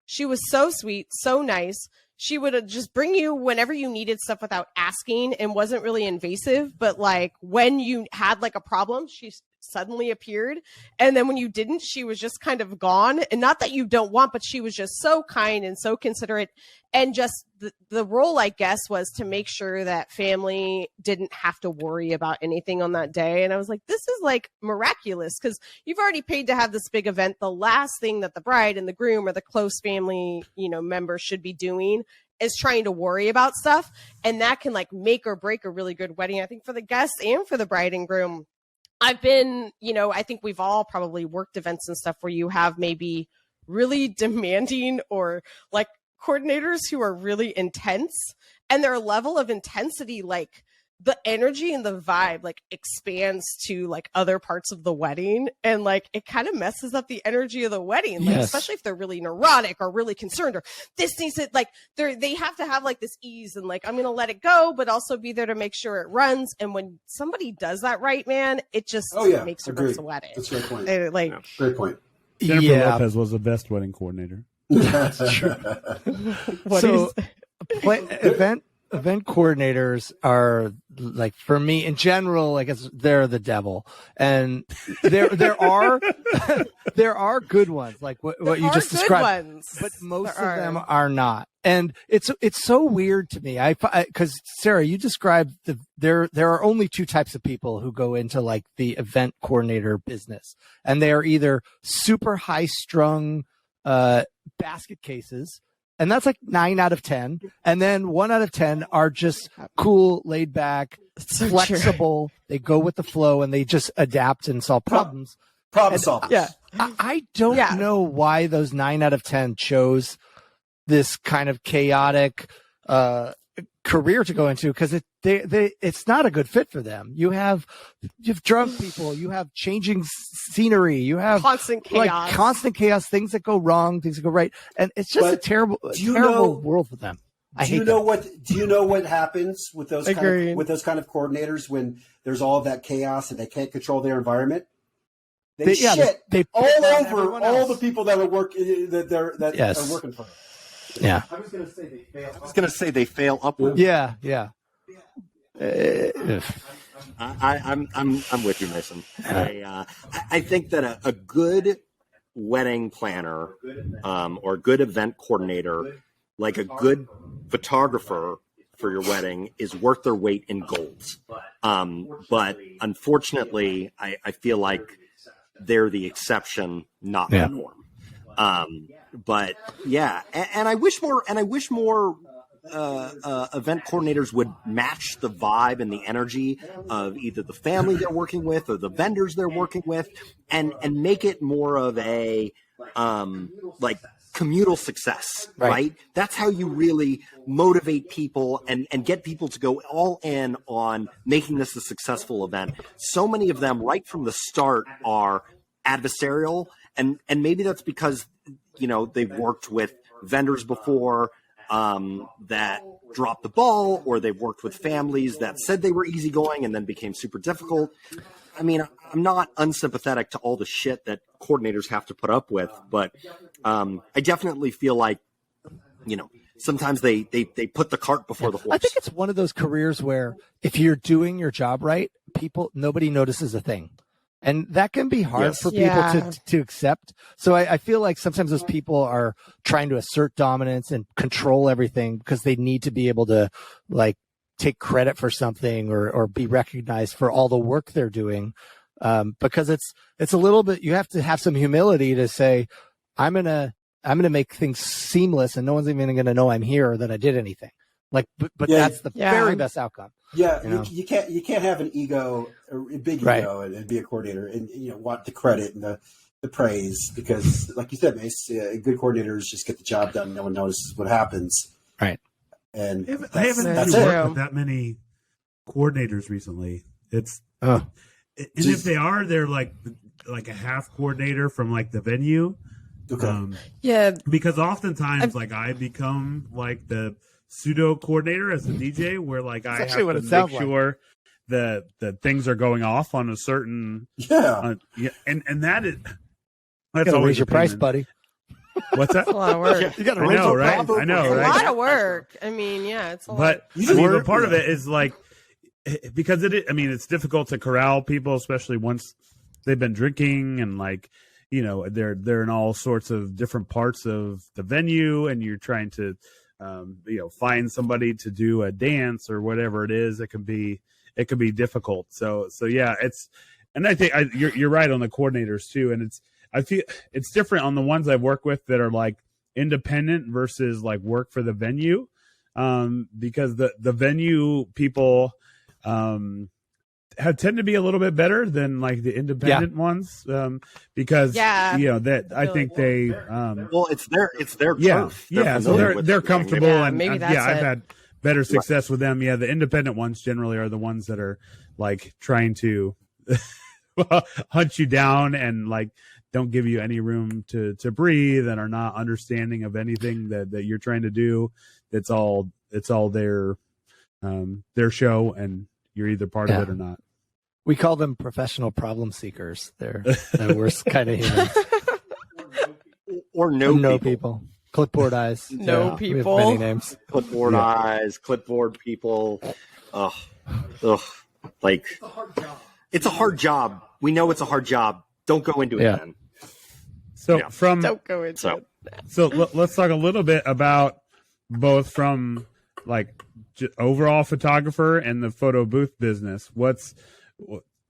she was so sweet, so nice. She would just bring you whenever you needed stuff without asking, and wasn't really invasive. But like when you had like a problem, she suddenly appeared. And then when you didn't, she was just kind of gone. And not that you don't want, but she was just so kind and so considerate. And just the role, I guess, was to make sure that family didn't have to worry about anything on that day. And I was like, this is like miraculous, because you've already paid to have this big event. The last thing that the bride and the groom or the close family, you know, members should be doing is trying to worry about stuff. And that can like make or break a really good wedding, I think, for the guests and for the bride and groom. I've been, you know, I think we've all probably worked events and stuff where you have maybe really demanding or like coordinators who are really intense, and their level of intensity, like the energy and the vibe like expands to like other parts of the wedding, and like it kind of messes up the energy of the wedding, like especially if they're really neurotic or really concerned, or this needs to like they have to have like this ease and like, I'm gonna let it go, but also be there to make sure it runs. And when somebody does that right, man, it just makes or breaks a wedding. That's a great point. Great point. Jennifer Lopez was the best wedding coordinator. That's true. Event coordinators are, like, for me in general, I guess they're the devil, and there are there are good ones, like what you just described, but most of them are not. And it's so weird to me. Because Sarah, you described there are only two types of people who go into like the event coordinator business, and they are either super high strung basket cases. And that's like 9 out of 10. And then 1 out of 10 are just cool, laid back, flexible. True. They go with the flow and they just adapt and solve problems. Problem solvers. Yeah. I don't know why those 9 out of 10 chose this kind of chaotic career to go into, because it's not a good fit for them. You have drunk people, you have changing scenery, you have constant chaos, things that go wrong, things that go right, and it's just a terrible world for them. Do you know what happens with those kind of coordinators when there's all of that chaos and they can't control their environment? They shit all over all the people that are working are working for them. Yeah, I was going to say they fail upward. Yeah. I'm with you, Mason. I think that a good wedding planner or a good event coordinator, like a good photographer for your wedding, is worth their weight in gold. But unfortunately, I feel like they're the exception, not the norm. But yeah, and I wish more event coordinators would match the vibe and the energy of either the family they're working with or the vendors they're working with, and make it more of a like communal success, right? That's how you really motivate people and get people to go all in on making this a successful event. So many of them right from the start are adversarial, and maybe that's because, you know, they've worked with vendors before that dropped the ball, or they've worked with families that said they were easygoing and then became super difficult. I mean, I'm not unsympathetic to all the shit that coordinators have to put up with, but I definitely feel like, you know, sometimes they put the cart before the horse. I think it's one of those careers where if you're doing your job right, nobody notices a thing. And that can be hard for people to accept. So I feel like sometimes those people are trying to assert dominance and control everything because they need to be able to like take credit for something or be recognized for all the work they're doing. Because it's a little bit, you have to have some humility to say, I'm going to make things seamless and no one's even going to know I'm here or that I did anything. Like, but that's the very best outcome. Yeah, you can't have an ego, a big ego, and be a coordinator, and want the credit and the praise, because, like you said, Mace, good coordinators just get the job done. No one notices what happens. Right. And I haven't worked with that many coordinators recently. And if they are, they're like a half coordinator from like the venue. Okay. Yeah. Because oftentimes, like, I become like the pseudo coordinator as the DJ, where like I have actually what to it make sounds like. sure that things are going off on a certain and that is that's Gotta always raise your a pain price, in- buddy. What's that? It's a lot of work. You gotta I raise know, your right? price. I know, It's a right? lot of work. I mean, yeah, it's a lot. But You I just mean, work- but part of it is like because I mean, it's difficult to corral people, especially once they've been drinking and like they're in all sorts of different parts of the venue, and you're trying to find somebody to do a dance or whatever it is. It can be difficult. So yeah, and I think you're right on the coordinators too, and I feel it's different on the ones I've worked with that are like independent versus like work for the venue, because the venue people tend to be a little bit better than like the independent ones, because that I think they well, it's their turf. So they're comfortable, Yeah, and maybe that's I've it. had better success with them. Yeah, the independent ones generally are the ones that are like trying to hunt you down and like don't give you any room to breathe and are not understanding of anything that you're trying to do. It's all their show, and you're either part of it or not. We call them professional problem seekers. They're the worst kind of humans. or no people. Clipboard eyes. No We have people. many names. clipboard eyes, clipboard people. Ugh. Like it's a hard job. We know it's a hard job. Don't go into it then. So Yeah. Don't go into it. So let's talk a little bit about both from like overall photographer and the photo booth business.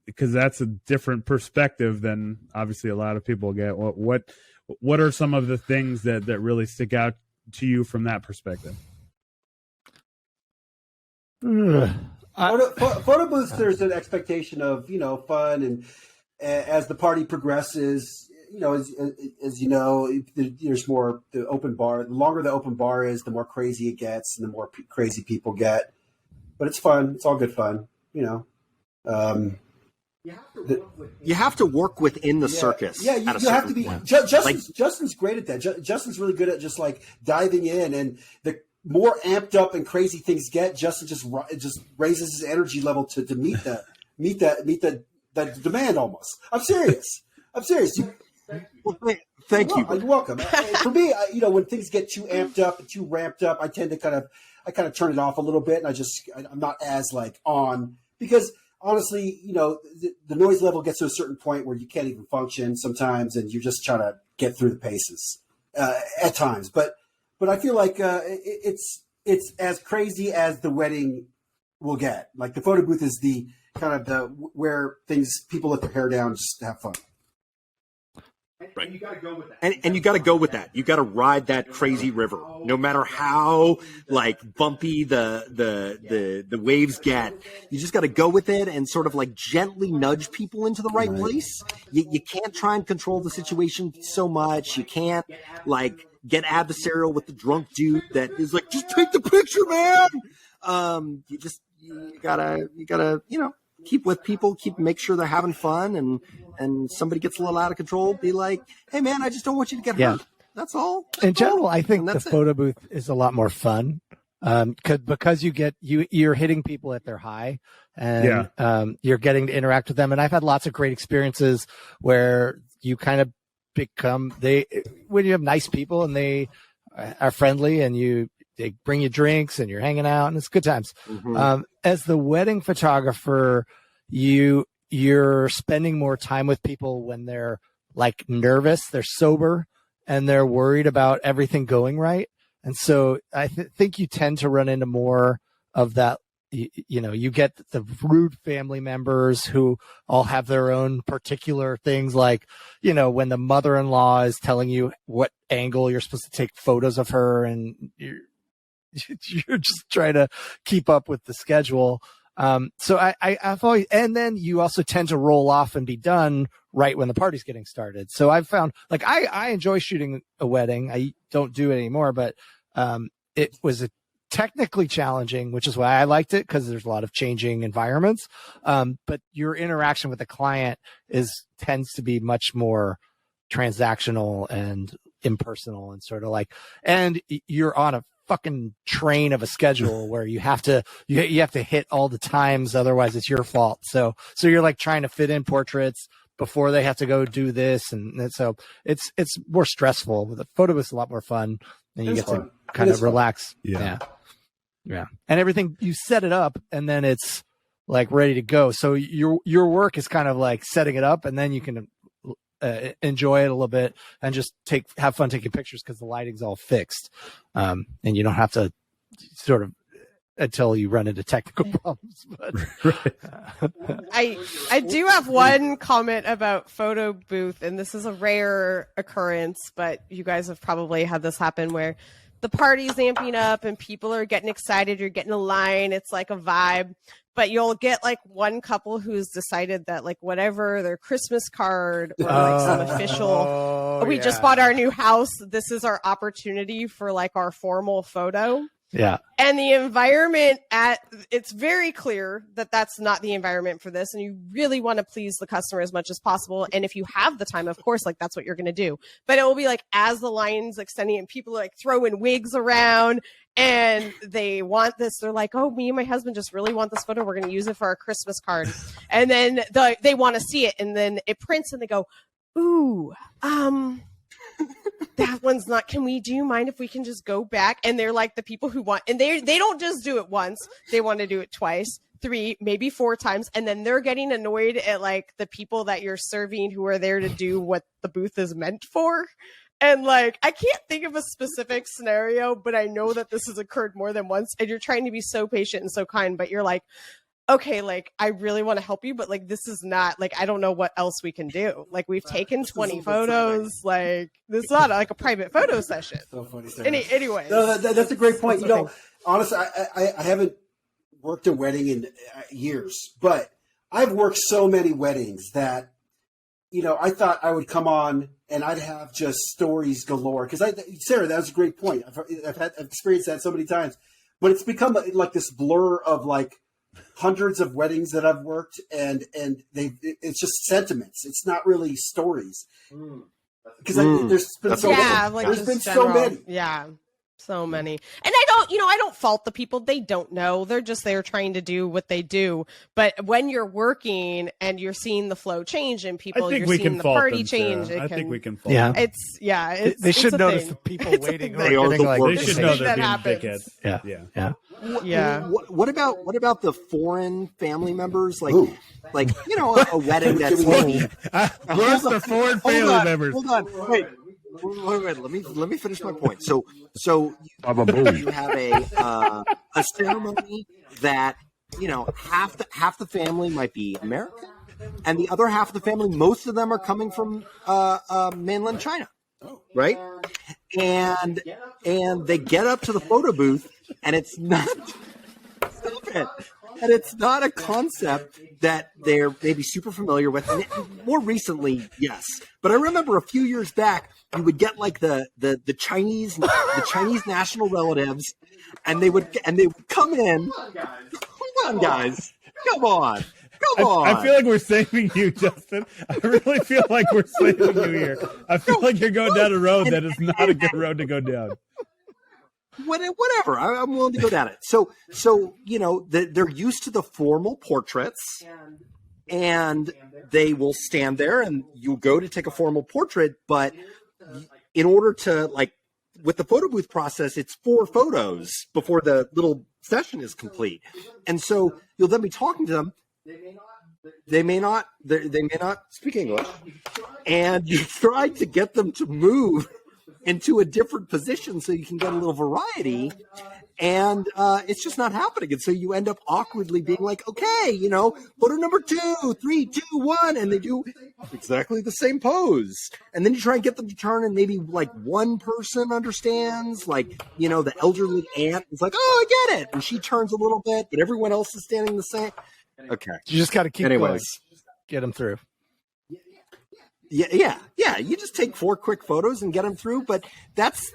Because that's a different perspective than obviously a lot of people get. What are some of the things that really stick out to you from that perspective? Photo booths, there's an expectation of fun, and as the party progresses, as you know, there's more the open bar. The longer the open bar is, the more crazy it gets, and the more crazy people get. But it's fun. It's all good fun. You have to work within the circus. Yeah, you have to be. Justin's great at that. Justin's really good at just like diving in, and the more amped up and crazy things get, Justin just raises his energy level to meet that demand. Almost. I'm serious. Well, thank you. You're welcome. For me, when things get too amped up and too ramped up, I tend to kind of turn it off a little bit, and I'm not as like on, because honestly, the noise level gets to a certain point where you can't even function sometimes, and you're just trying to get through the paces at times. But I feel like it's as crazy as the wedding will get. Like the photo booth is the kind of the where people let their hair down just to have fun. Right. And you got to go with that. And you got to go with that. You got to ride that crazy river, no matter how like bumpy the waves get. You just got to go with it and sort of like gently nudge people into the right place. You can't try and control the situation so much. You can't like get adversarial with the drunk dude that is like, just take the picture, man. You gotta keep with people, make sure they're having fun, and somebody gets a little out of control, be like, hey man, I just don't want you to get hurt. That's all. In general, I think the photo booth is a lot more fun because you're hitting people at their high, and you're getting to interact with them. And I've had lots of great experiences where you kind of when you have nice people and they are friendly, and they bring you drinks and you're hanging out, and it's good times. Mm-hmm. As the wedding photographer, you're spending more time with people when they're like nervous, they're sober, and they're worried about everything going right. And so I think you tend to run into more of that. You get the rude family members who all have their own particular things, like, when the mother-in-law is telling you what angle you're supposed to take photos of her, and you're just trying to keep up with the schedule. So I've always, and then you also tend to roll off and be done right when the party's getting started. So I've found, like, I enjoy shooting a wedding. I don't do it anymore, but it was technically challenging, which is why I liked it, because there's a lot of changing environments. But your interaction with the client tends to be much more transactional and impersonal and sort of like, and you're on a fucking train of a schedule where you have to hit all the times, otherwise it's your fault. So you're like trying to fit in portraits before they have to go do this, and so it's more stressful. The photo is a lot more fun, and you get to kind of relax. Yeah, and everything, you set it up, and then it's like ready to go. So your work is kind of like setting it up, and then you can enjoy it a little bit and just have fun taking pictures because the lighting's all fixed, and you don't have to sort of until you run into technical problems. But I do have one comment about photo booth, and this is a rare occurrence, but you guys have probably had this happen where the party's amping up and people are getting excited. You're getting a line. It's like a vibe. But you'll get like one couple who's decided that like whatever their Christmas card or like some official, we just bought our new house. This is our opportunity for like our formal photo. Yeah. And the environment it's very clear that that's not the environment for this. And you really want to please the customer as much as possible. And if you have the time, of course, like that's what you're going to do. But it will be like as the line's extending and people are like throwing wigs around and they want this. They're like, oh, me and my husband just really want this photo. We're going to use it for our Christmas card. And then they want to see it. And then it prints and they go, ooh, that one's not, do you mind if we can just go back? And they're like the people who want, and they don't just do it once, they want to do it twice, 3, maybe 4 times. And then they're getting annoyed at like the people that you're serving who are there to do what the booth is meant for. And like, I can't think of a specific scenario, but I know that this has occurred more than once. And you're trying to be so patient and so kind, but you're like, okay, like, I really want to help you, but like, this is not like, I don't know what else we can do. Like, we've taken 20 photos. Like, this is not like a private photo session. So funny. Anyway. No, that's a great point. You know, honestly, I haven't worked a wedding in years, but I've worked so many weddings that, you know, I thought I would come on and I'd have just stories galore. Because Sarah, that was a great point. I've experienced that so many times, but it's become like this blur of like hundreds of weddings that I've worked, and it's just sentiments. It's not really stories. Because there's been so many. Like there's been so many. Yeah. So many. And I don't fault the people. They don't know. They're just there trying to do what they do. But when you're working and you're seeing the flow change and people, you're seeing the party change. I think we can fault them. They should notice the people waiting. They should know they're being dickheads. Yeah. What about the foreign family members? Like you know, a wedding that's maybe. Where's the foreign family members? Hold on. Wait. Let me finish my point. So you have a ceremony that, you know, half the family might be American, and the other half of the family, most of them are coming from mainland China, right? And they get up to the photo booth, and it's not. And it's not a concept that they're maybe super familiar with. And more recently, yes. But I remember a few years back, you would get like the Chinese national relatives, and they would come in. Come on, guys. Come on. I feel like we're saving you, Justin. I really feel like we're saving you here. I feel like you're going down a road that is not a good road to go down. Whatever, I'm willing to go down it. So you know, they're used to the formal portraits, and they will stand there, and you go to take a formal portrait. But in order to, like, with the photo booth process, it's 4 photos before the little session is complete, and so you'll then be talking to them. They may not speak English, and you try to get them to move into a different position so you can get a little variety, and it's just not happening. And so you end up awkwardly being like, okay, you know, photo number 2, 3, 2, 1, and they do exactly the same pose. And then you try and get them to turn, and maybe like one person understands, like, you know, the elderly aunt is like, oh, I get it, and she turns a little bit, but everyone else is standing the same. Okay, you just got to keep going. Get them through. Yeah. You just take 4 quick photos and get them through. But that's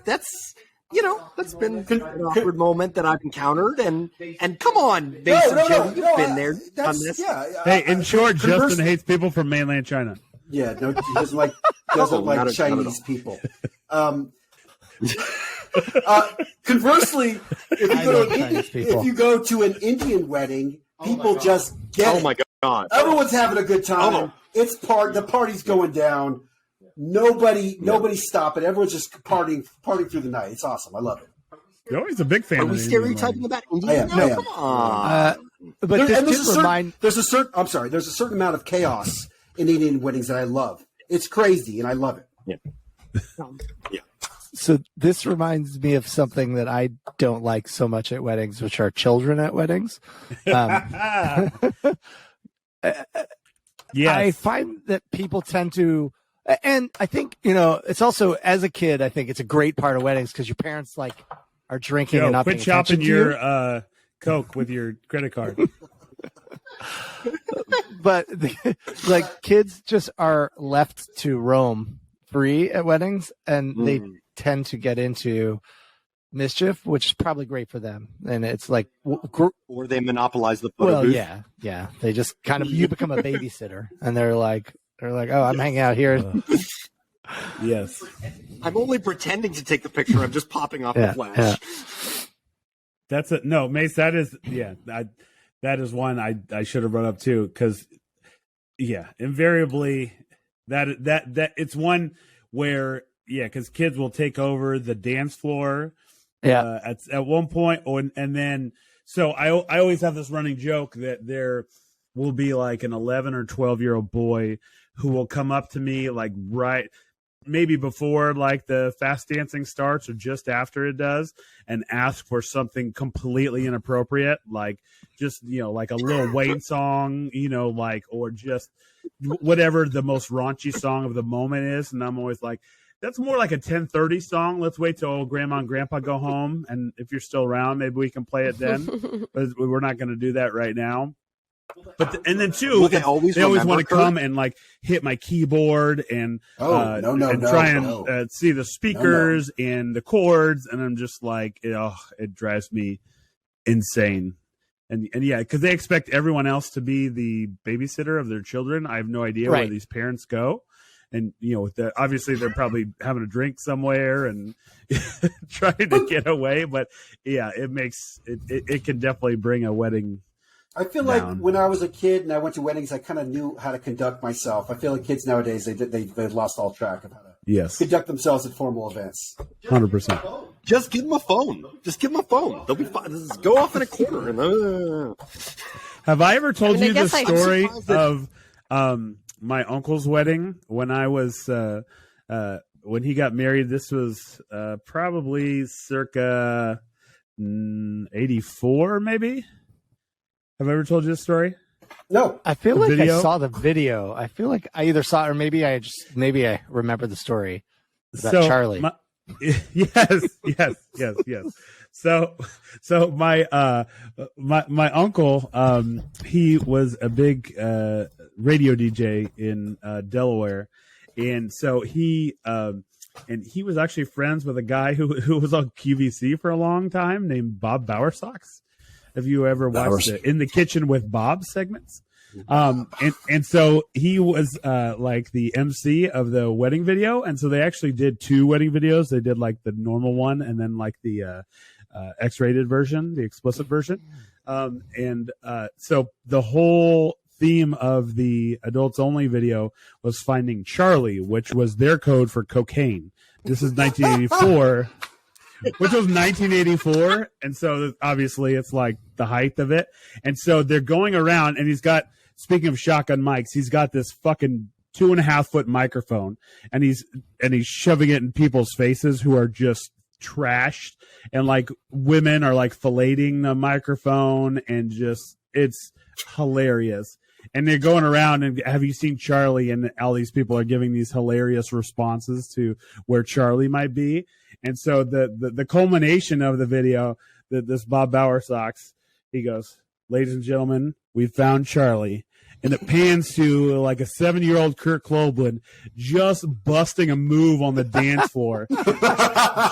you know, that's been an awkward moment that I've encountered. And come on, Mason, you've been there on this. Yeah, hey, in short, Justin hates people from mainland China. Yeah, no, he doesn't like Chinese people. Conversely, if you go to an Indian wedding, people just get it. Oh my God! Everyone's having a good time. It's the party's going down. Nobody's stopping. Everyone's just partying through the night. It's awesome. I love it. You're always a big fan. Are we stereotyping about Indian? I am. Come on. But there's a certain amount of chaos in Indian weddings that I love. It's crazy, and I love it. Yeah. So this reminds me of something that I don't like so much at weddings, which are children at weddings. Yes. I find that people tend to, and I think, it's also, as a kid, I think it's a great part of weddings because your parents are drinking and not quit paying chopping attention to your Coke with your credit card. But kids just are left to roam free at weddings, and they tend to get into mischief, which is probably great for them. And it's like, or they monopolize the photo booth. yeah. They just you become a babysitter, and they're like, oh, I'm hanging out here. Yes. I'm only pretending to take the picture. I'm just popping off the flash. Yeah. That's it. No, Mace, that is one I should have brought up too, because invariably that it's one where because kids will take over the dance floor at one point, and then so I always have this running joke that there will be like an 11 or 12-year-old boy who will come up to me maybe before the fast dancing starts or just after it does, and ask for something completely inappropriate, just like a Lil Wayne song, or just whatever the most raunchy song of the moment is. And I'm always like, that's more like a 10:30 song. Let's wait till grandma and grandpa go home, and if you're still around, maybe we can play it then. But we're not going to do that right now. But and then too, they always want to come and hit my keyboard and try and see the speakers and the chords, and I'm just like, it drives me insane. And because they expect everyone else to be the babysitter of their children. I have no idea where these parents go, and obviously they're probably having a drink somewhere and trying to get away. But it can definitely bring a wedding. I feel like when I was a kid and I went to weddings, I kind of knew how to conduct myself. I feel like kids nowadays, they've lost all track of how to conduct themselves at formal events. 100%. Just give them a phone. They'll be fine. Just go off in a corner. Have I ever told you the story of my uncle's wedding when I was when he got married? This was probably circa 84, maybe. Have I ever told you this story? No. I feel like I saw the video. I feel like I either saw it or maybe I remember the story about Charlie. Yes. So my uncle, he was a big radio DJ in Delaware, and so he was actually friends with a guy who was on QVC for a long time named Bob Bowersox. Have you ever watched the In the Kitchen with Bob segments? And so he was the MC of the wedding video, and so they actually did 2 wedding videos. They did the normal one and then the X-rated version, the explicit version. So the whole theme of the adults only video was finding Charlie, which was their code for cocaine. This is 1984. Which was 1984, and so obviously it's the height of it. And so they're going around, and he's got, speaking of shotgun mics, he's got this fucking 2.5-foot microphone, and he's shoving it in people's faces who are just trashed, and women are filleting the microphone, and just it's hilarious. And they're going around and have you seen Charlie? And all these people are giving these hilarious responses to where Charlie might be. And so the culmination of the video, this Bob Bowersox, he goes, "Ladies and gentlemen, we found Charlie." And it pans to a 7-year-old Kurt Cobain just busting a move on the dance floor.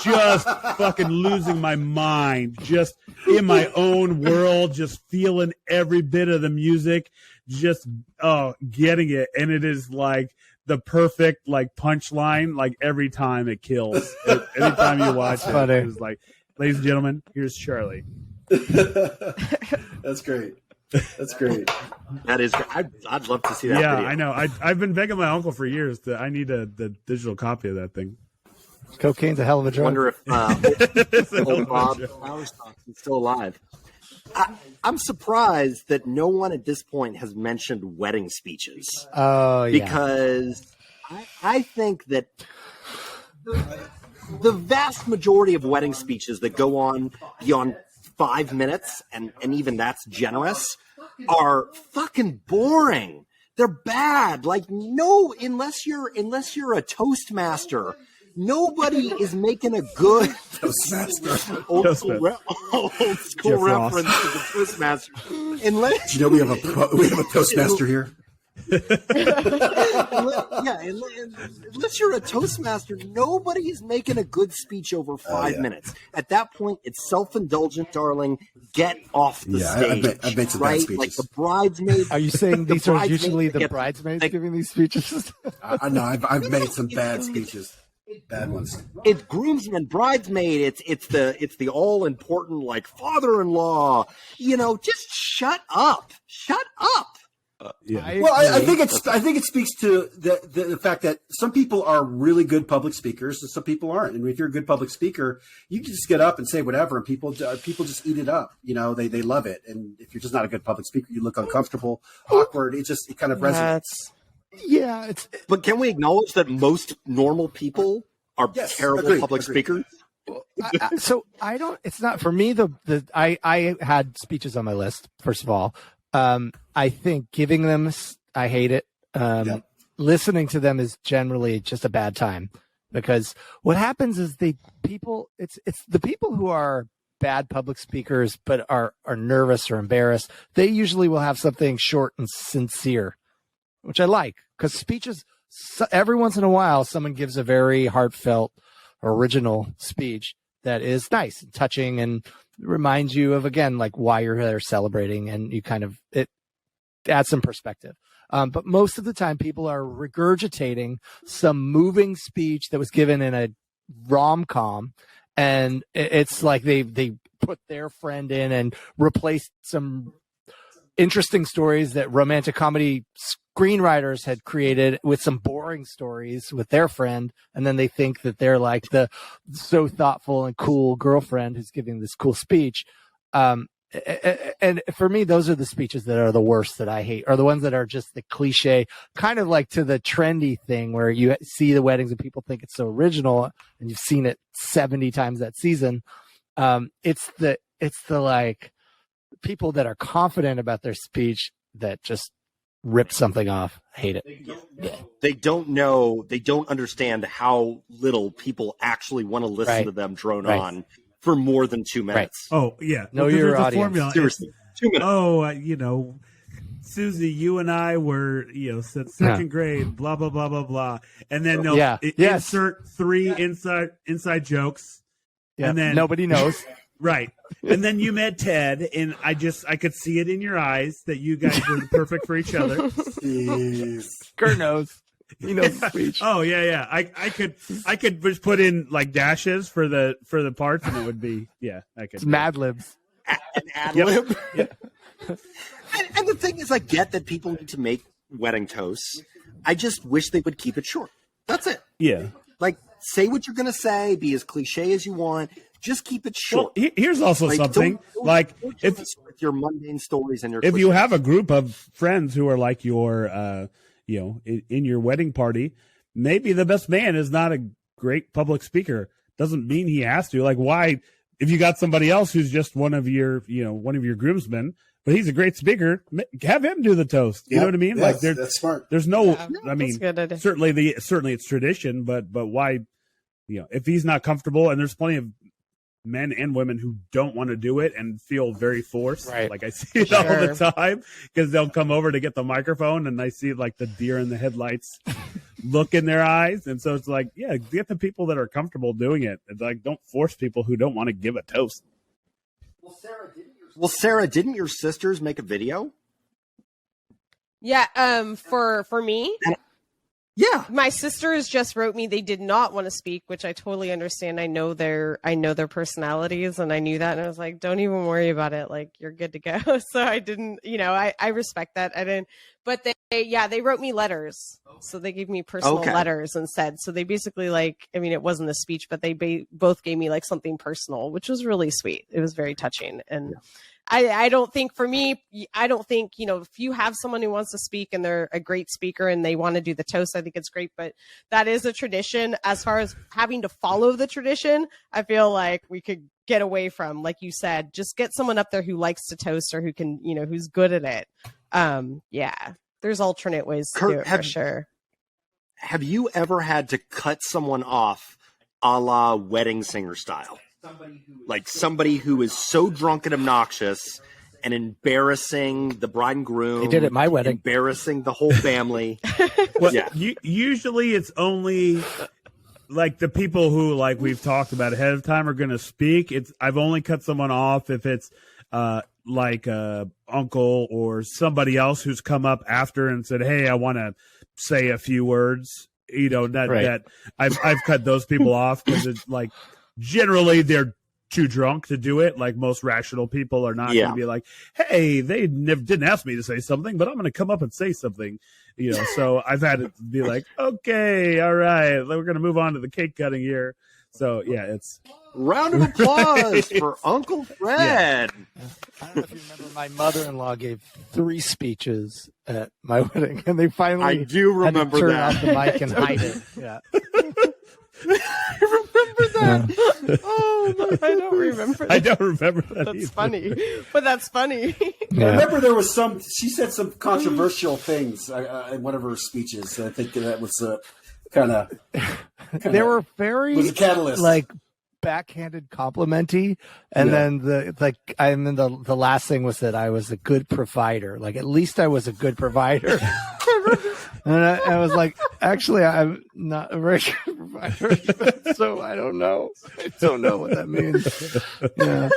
Just fucking losing my mind. Just in my own world, just feeling every bit of the music, just getting it. And it is the perfect like punchline like every time. It kills. Anytime you watch it, it's like, ladies and gentlemen, here's Charlie. That's great. That's great. That is. I'd love to see that. Yeah, video. I know. I've been begging my uncle for years that I need the digital copy of that thing. Cocaine's a hell of a I drug. wonder if old Bob Flowerstock is still alive. I'm surprised that no one at this point has mentioned wedding speeches. Oh, yeah. Because I think that the vast majority of wedding speeches that go on beyond 5 minutes, and even that's generous, are fucking boring. They're bad. Like, no, unless you're a Toastmaster, nobody is making a good Toastmaster. old school reference to the Toastmaster. Unless Do you know we have a Toastmaster here? Unless you're a Toastmaster, nobody is making a good speech over 5 minutes. At that point, it's self-indulgent, darling. Get off the stage. I've made some bad right? speeches. Like the bridesmaids. Are you saying these are usually the get- bridesmaids giving these speeches? I know I've made some bad speeches, bad ones. It's groomsmen, bridesmaid. It's the all important like father-in-law. Just shut up. Shut up. Well, I think it speaks to the fact that some people are really good public speakers and some people aren't. And if you're a good public speaker, you can just get up and say whatever, and people just eat it up. They love it. And if you're just not a good public speaker, you look uncomfortable, awkward. It kind of resonates. Yeah, But can we acknowledge that most normal people are terrible public speakers? so I don't. It's not for me. I had speeches on my list. First of all, I think giving them, I hate it. Listening to them is generally just a bad time, because what happens is it's the people who are bad public speakers but are nervous or embarrassed. They usually will have something short and sincere, which I like, because speeches, every once in a while, someone gives a very heartfelt, original speech that is nice and touching and reminds you of, again, like why you're there celebrating, and you it adds some perspective. But most of the time people are regurgitating some moving speech that was given in a rom-com, and it's like they put their friend in and replaced some interesting stories that romantic comedy screenwriters had created with some boring stories with their friend, and then they think that they're like the so thoughtful and cool girlfriend who's giving this cool speech. And for me, those are the speeches that are the worst, that I hate, are the ones that are just the cliche, kind of like to the trendy thing where you see the weddings and people think it's so original and you've seen it 70 times that season. It's the like people that are confident about their speech that just rip something off. I hate it. They don't know. They don't understand how little people actually want to listen to them drone on for more than 2 minutes. Oh yeah, know your audience. Formula. Seriously, 2 minutes. Oh, Susie, you and I were, second grade, blah blah blah blah blah, and then they'll insert 3 inside jokes, and then nobody knows. Right. And then you met Ted, and I could see it in your eyes that you guys were perfect for each other. Jeez. Kurt knows. He knows the speech. Oh yeah. I could just put in like dashes for the parts, and it would be I could. It's Mad Libs. An ad lib. And the thing is, I get that people need to make wedding toasts. I just wish they would keep it short. That's it. Yeah. Like, say what you're going to say, be as cliche as you want. Just keep it short. Well, here's also something like if with your mundane stories and your if you have a group of friends who are like your in your wedding party, maybe the best man is not a great public speaker. Doesn't mean he has to. Like, why? If you got somebody else who's just one of your groomsmen, but he's a great speaker, have him do the toast. You know what I mean? Like, that's smart. There's no. Yeah, I mean, certainly it's tradition, but why? If he's not comfortable, and there's plenty of men and women who don't want to do it and feel very forced. Right. Like I see it all the time, because they'll come over to get the microphone and I see like the deer in the headlights look in their eyes. And so it's like, get the people that are comfortable doing it. It's like, don't force people who don't want to give a toast. Well, Sarah, didn't your sisters make a video? Yeah. For me. Yeah. My sisters just wrote me they did not want to speak, which I totally understand. I know their personalities, and I knew that, and I was like, don't even worry about it. Like, you're good to go. So I didn't, I respect that. I didn't, but they wrote me letters. So they gave me personal letters instead. So they basically it wasn't a speech, but they both gave me like something personal, which was really sweet. It was very touching. And I don't think for me, if you have someone who wants to speak and they're a great speaker and they want to do the toast, I think it's great. But that is a tradition. As far as having to follow the tradition, I feel like we could get away from, like you said, just get someone up there who likes to toast or who can, who's good at it. There's alternate ways to do it for sure. Have you ever had to cut someone off a la wedding singer style? Like somebody who is so drunk and obnoxious and embarrassing the bride and groom. They did at my wedding. Embarrassing the whole family. Well, usually it's only like the people who, like we've talked about ahead of time, are going to speak. I've only cut someone off if it's like a uncle or somebody else who's come up after and said, "Hey, I want to say a few words." That I've cut those people off because it's like, generally, they're too drunk to do it. Like most rational people are not going to be like, "Hey, they didn't ask me to say something, but I'm going to come up and say something." So I've had to be like, "Okay, all right, we're going to move on to the cake cutting here." So it's round of applause for Uncle Fred. Yeah. I don't know if you remember, my mother-in-law gave 3 speeches at my wedding, and they finally I do remember had to turn that. off the mic and hide it. Yeah. I remember that. Oh, I don't remember that. I don't remember that. That's either. funny. But that's funny. Yeah. I remember there was she said some controversial things in one of her speeches. I think that was kind of They were very was a catalyst. like backhanded complimenty, and then the last thing was that I was a good provider. Like, at least I was a good provider. And I was like, actually, I'm not a very good provider, so I don't know. I don't know what that means. Yeah.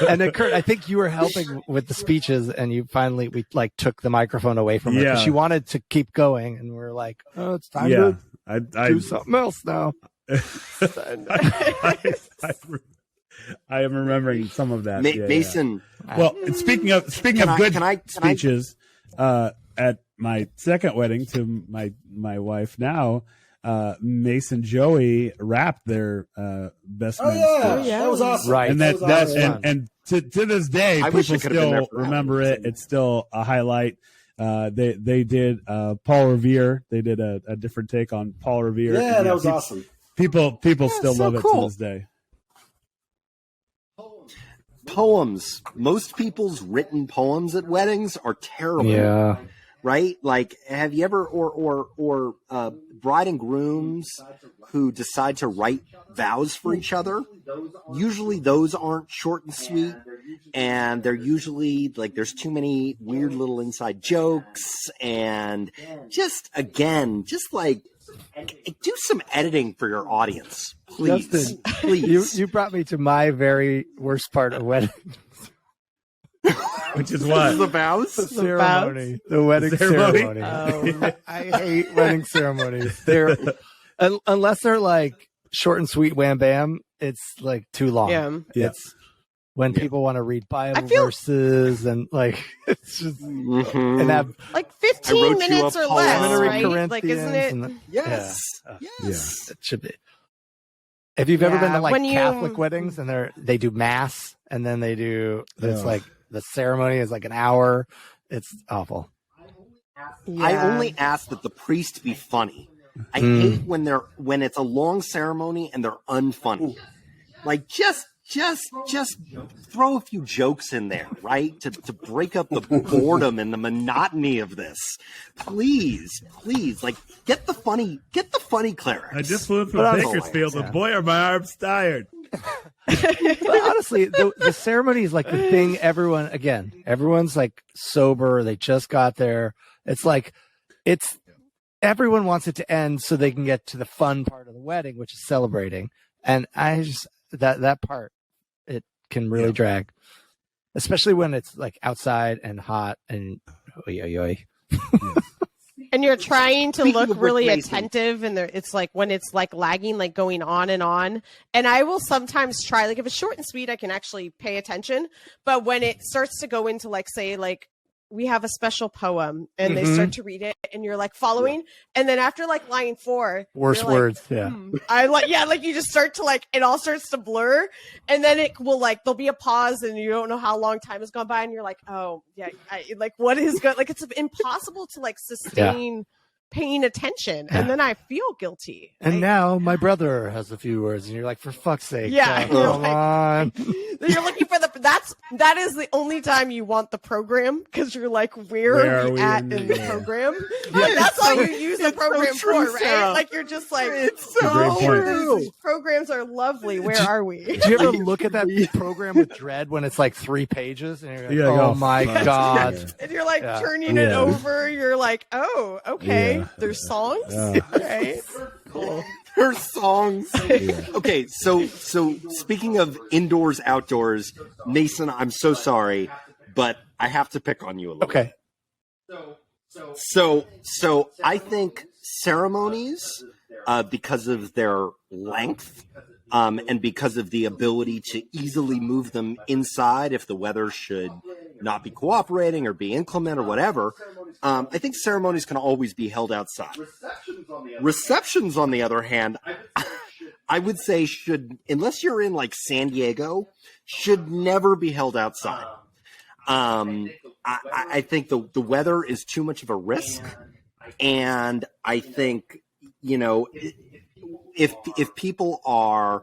And then, Kurt, I think you were helping with the speeches, and we took the microphone away from her because she wanted to keep going, and we're like, oh, it's time to do something else now. I am remembering some of that. Mason. Well, speaking of good speeches, at my second wedding to my wife now, Mason Joey rapped their best man speech. That was awesome. Right. And and to this day, I wish I people could have been there still for that. remember it. It's still a highlight. They did Paul Revere. They did a different take on Paul Revere. Yeah, that was awesome. People still so love it cool. to this day. Poems. Most people's written poems at weddings are terrible. Yeah. Right? Like, have you ever, or bride and grooms who decide to write vows for each other? Usually those aren't short and sweet, and they're usually like, there's too many weird little inside jokes, and just like, do some editing for your audience, please. Justin, please. You brought me to my very worst part of wedding. Which is This what? is the vows? Ceremony. The wedding ceremony. I hate wedding ceremonies. They're unless they're like short and sweet, wham bam, it's like too long. Yeah. It's when people want to read Bible verses and like it's just Mhm. and have Like I 15 wrote you minutes a or poem. less, I'm gonna read right? Corinthians Like, isn't it? and Yes. Yeah. Yes. it should be. If you've ever been to like when you- Catholic weddings and they do mass and then they do it's like the ceremony is like an hour. It's awful. I only ask that the priest be funny. I hate when it's a long ceremony and they're unfunny. Like, just throw a few jokes in there, right? To break up the boredom and the monotony of this. Please, like, get the funny clerics. I just flew from But Bakersfield, and boy, are my arms tired. But honestly, the ceremony is like the thing everyone's like sober. They just got there. It's like, everyone wants it to end so they can get to the fun part of the wedding, which is celebrating. And I just, that part, it can really drag, especially when it's like outside and hot and oy. and you're trying to Speaking look of Rick really Mason. attentive, and it's like when it's like lagging, like going on and on. And I will sometimes try, like if it's short and sweet, I can actually pay attention. But when it starts to go into like, say, like we have a special poem, and they start to read it, and you're like following, and then after like line 4, Worst you're like, words. Yeah. I like, yeah, like you just start to like, it all starts to blur, and then it will like, there'll be a pause, and you don't know how long time has gone by, and you're like, oh yeah, like what is good? Like it's impossible to like sustain paying attention, and then I feel guilty. And now my brother has a few words, and you're like, for fuck's sake, Yeah, come you're like- on. You're looking for that is the only time you want the program, because you're like, where are we at in the program? Like, that's all you use the program so true, for, right? Sarah. Like you're just like, It's a great so point. true. these programs are lovely. Where are we? Do you ever look at that program with dread when it's like 3 pages, and you're like, Yeah, oh oh, my fuck. God. And you're like Yeah. turning it Yeah. over. You're like, oh, okay. Yeah. There's songs. Yeah. Okay. Cool. Her songs. Okay, so speaking of indoors, outdoors, Mason, I'm so sorry, but I have to pick on you a little. Okay. So I think ceremonies, because of their length, and because of the ability to easily move them inside if the weather should not be cooperating or be inclement or whatever, I think ceremonies can always be held outside. Receptions, on the other hand, I would say should, unless you're in like San Diego, should never be held outside. I think the weather is too much of a risk, and I think, you know, if people are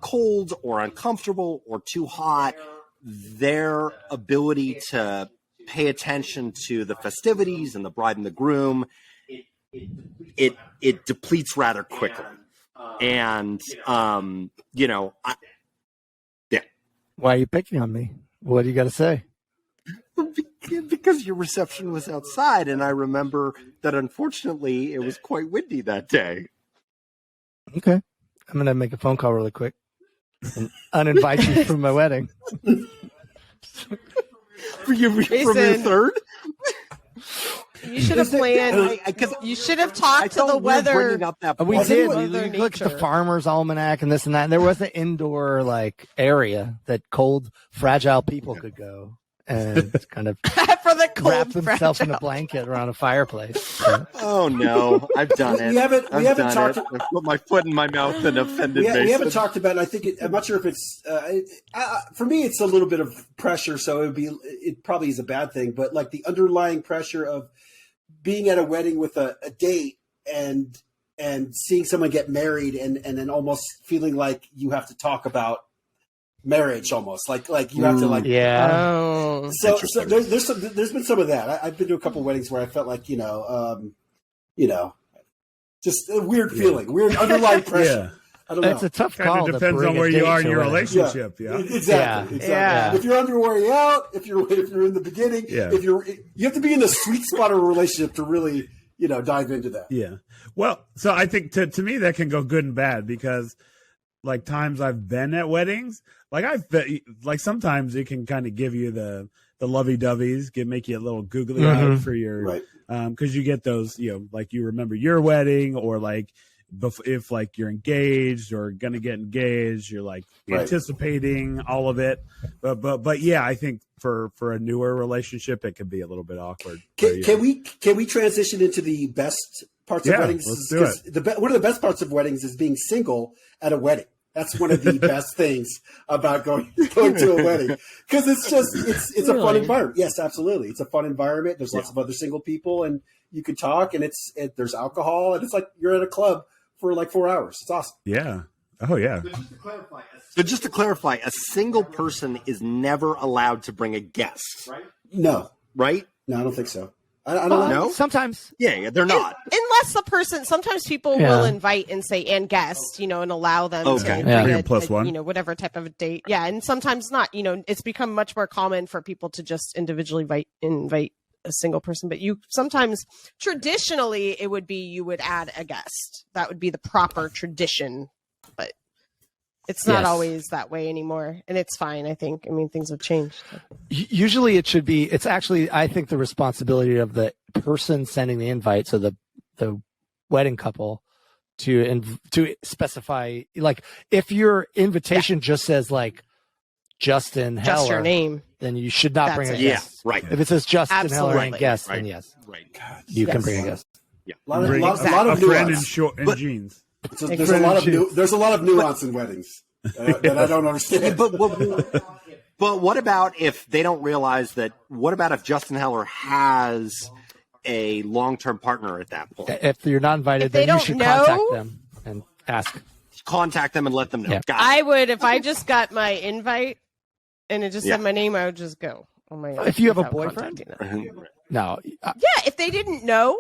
cold or uncomfortable or too hot, their ability to pay attention to the festivities and the bride and the groom, it depletes rather quickly. And you know, Why are you picking on me? What do you got to say? because your reception was outside, and I remember that unfortunately it was quite windy that day. Okay. I'm going to make a phone call really quick and uninvite you from my wedding. From your Mason. third? You should have planned. You should have talked to the weather. We Well, did. Mother We looked at the Nature. Farmer's Almanac and this and that. And there was an indoor like area that cold, fragile people could go and kind of For the cold wrap themselves in a fragile. blanket around a fireplace. So, Oh no, I've done it. We haven't I've talked. done it. I've put my foot in my mouth and offended We Mason. haven't talked about it. I think I'm not sure if it's for me. It's a little bit of pressure, so it probably is a bad thing. But like the underlying pressure of being at a wedding with a date and seeing someone get married and then almost feeling like you have to talk about marriage, almost like you have to like yeah. Oh. So there's been some of that. I've been to a couple of weddings where I felt like just a weird feeling, weird underlying pressure. I don't know. It's a tough Kind call. of to depends bring on a where you date are in to your a- relationship. Yeah. Exactly. Yeah. If you're underwear out, if you're in the beginning, Yeah. you have to be in the sweet spot of a relationship to really dive into that. Yeah. Well, so I think to me that can go good and bad, because like times I've been at weddings, like sometimes it can kind of give you the lovey-doveys, make you a little googly eyed for your Right. because you get those, like you remember your wedding, or like if like you're engaged or gonna get engaged, you're like Right. anticipating all of it. But yeah, I think for a newer relationship, it can be a little bit awkward. Can we transition into the best parts of Yeah, weddings? let's do it. One of the best parts of weddings is being single at a wedding. That's one of the best things about going to a wedding, because it's a fun environment. Yes, absolutely, it's a fun environment. There's lots of other single people, and you can talk, and there's alcohol, and it's like you're at a club for like 4 hours. It's awesome. Yeah. Oh yeah. So just to clarify, a single person is never allowed to bring a guest, No, right? I don't think so. I don't know. No? Sometimes. Yeah, they're not. Unless the person, sometimes people Yeah. will invite and say and guest, and allow them Okay. to Yeah. bring Bring a plus one. whatever type of a date. Yeah, and sometimes not. It's become much more common for people to just individually invite a single person. But you sometimes, traditionally, it would be you would add a guest. That would be the proper tradition. But It's not Yes. always that way anymore, and it's fine. I think. I mean, things have changed. Usually it should be, it's actually, I think, the responsibility of the person sending the invite, so the wedding couple, to specify, like, if your invitation just says like Justin Heller, Just your name. then you should not That's bring a it. guest. Right. If it says Justin Heller and Absolutely. guest, Right. then yes, Right. you can Yes. bring a guest. Yeah. A lot of, Bring lot of a friend in nuance. short in But- jeans. So there's a lot of nuance in weddings that I don't understand. But what about if they don't realize that? What about if Justin Heller has a long-term partner at that point? If you're not invited, If they then you don't should know- contact them and ask. Contact them and let them know. Yeah. Got it. I would, if I just got my invite and it just Yeah. said my name, I would just go. Oh my God. If you have a without boyfriend? contacting them. No, Yeah, if they didn't know,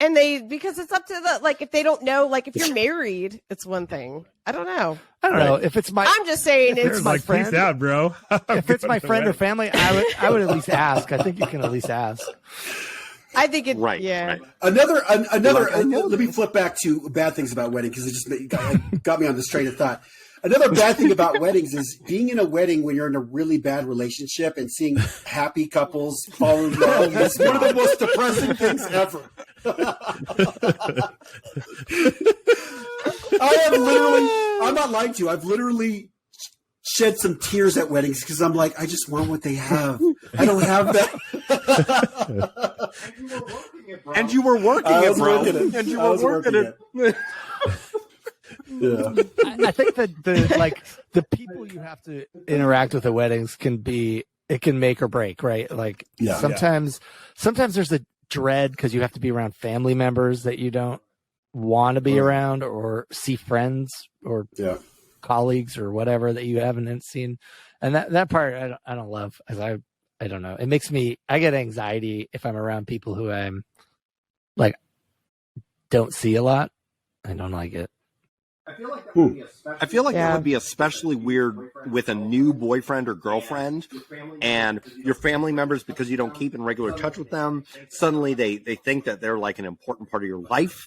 and because it's up to the, like, if they don't know, like, if you're married, it's one thing. I don't know. I don't know if it's my I'm just saying If it's it's They're my like, friend. peace out, bro. if it's my friend or family, I would at least ask. I think you can at least ask. I think it. Right. Yeah. Right. Another. Like, I know Let me flip back to bad things about weddings because it just got me on this train of thought. Another bad thing about weddings is being in a wedding when you're in a really bad relationship and seeing happy couples fall in love is one of the most depressing things ever. I'm not lying to you. I've literally shed some tears at weddings because I'm like, I just want what they have. I don't have that. And you were working I it, was bro. working it. And you I were was working working it. Yeah. I think that the people you have to interact with at weddings can make or break, right? Like Yeah. sometimes there's a dread because you have to be around family members that you don't want to be around, or see friends or Yeah. colleagues or whatever that you haven't seen, and that part I don't love, as I don't know. It makes I get anxiety if I'm around people who I'm like don't see a lot. I don't like it. I feel like that would be especially weird with a new boyfriend or girlfriend, and your family members, because you don't keep in regular touch with them, suddenly they think that they're like an important part of your life,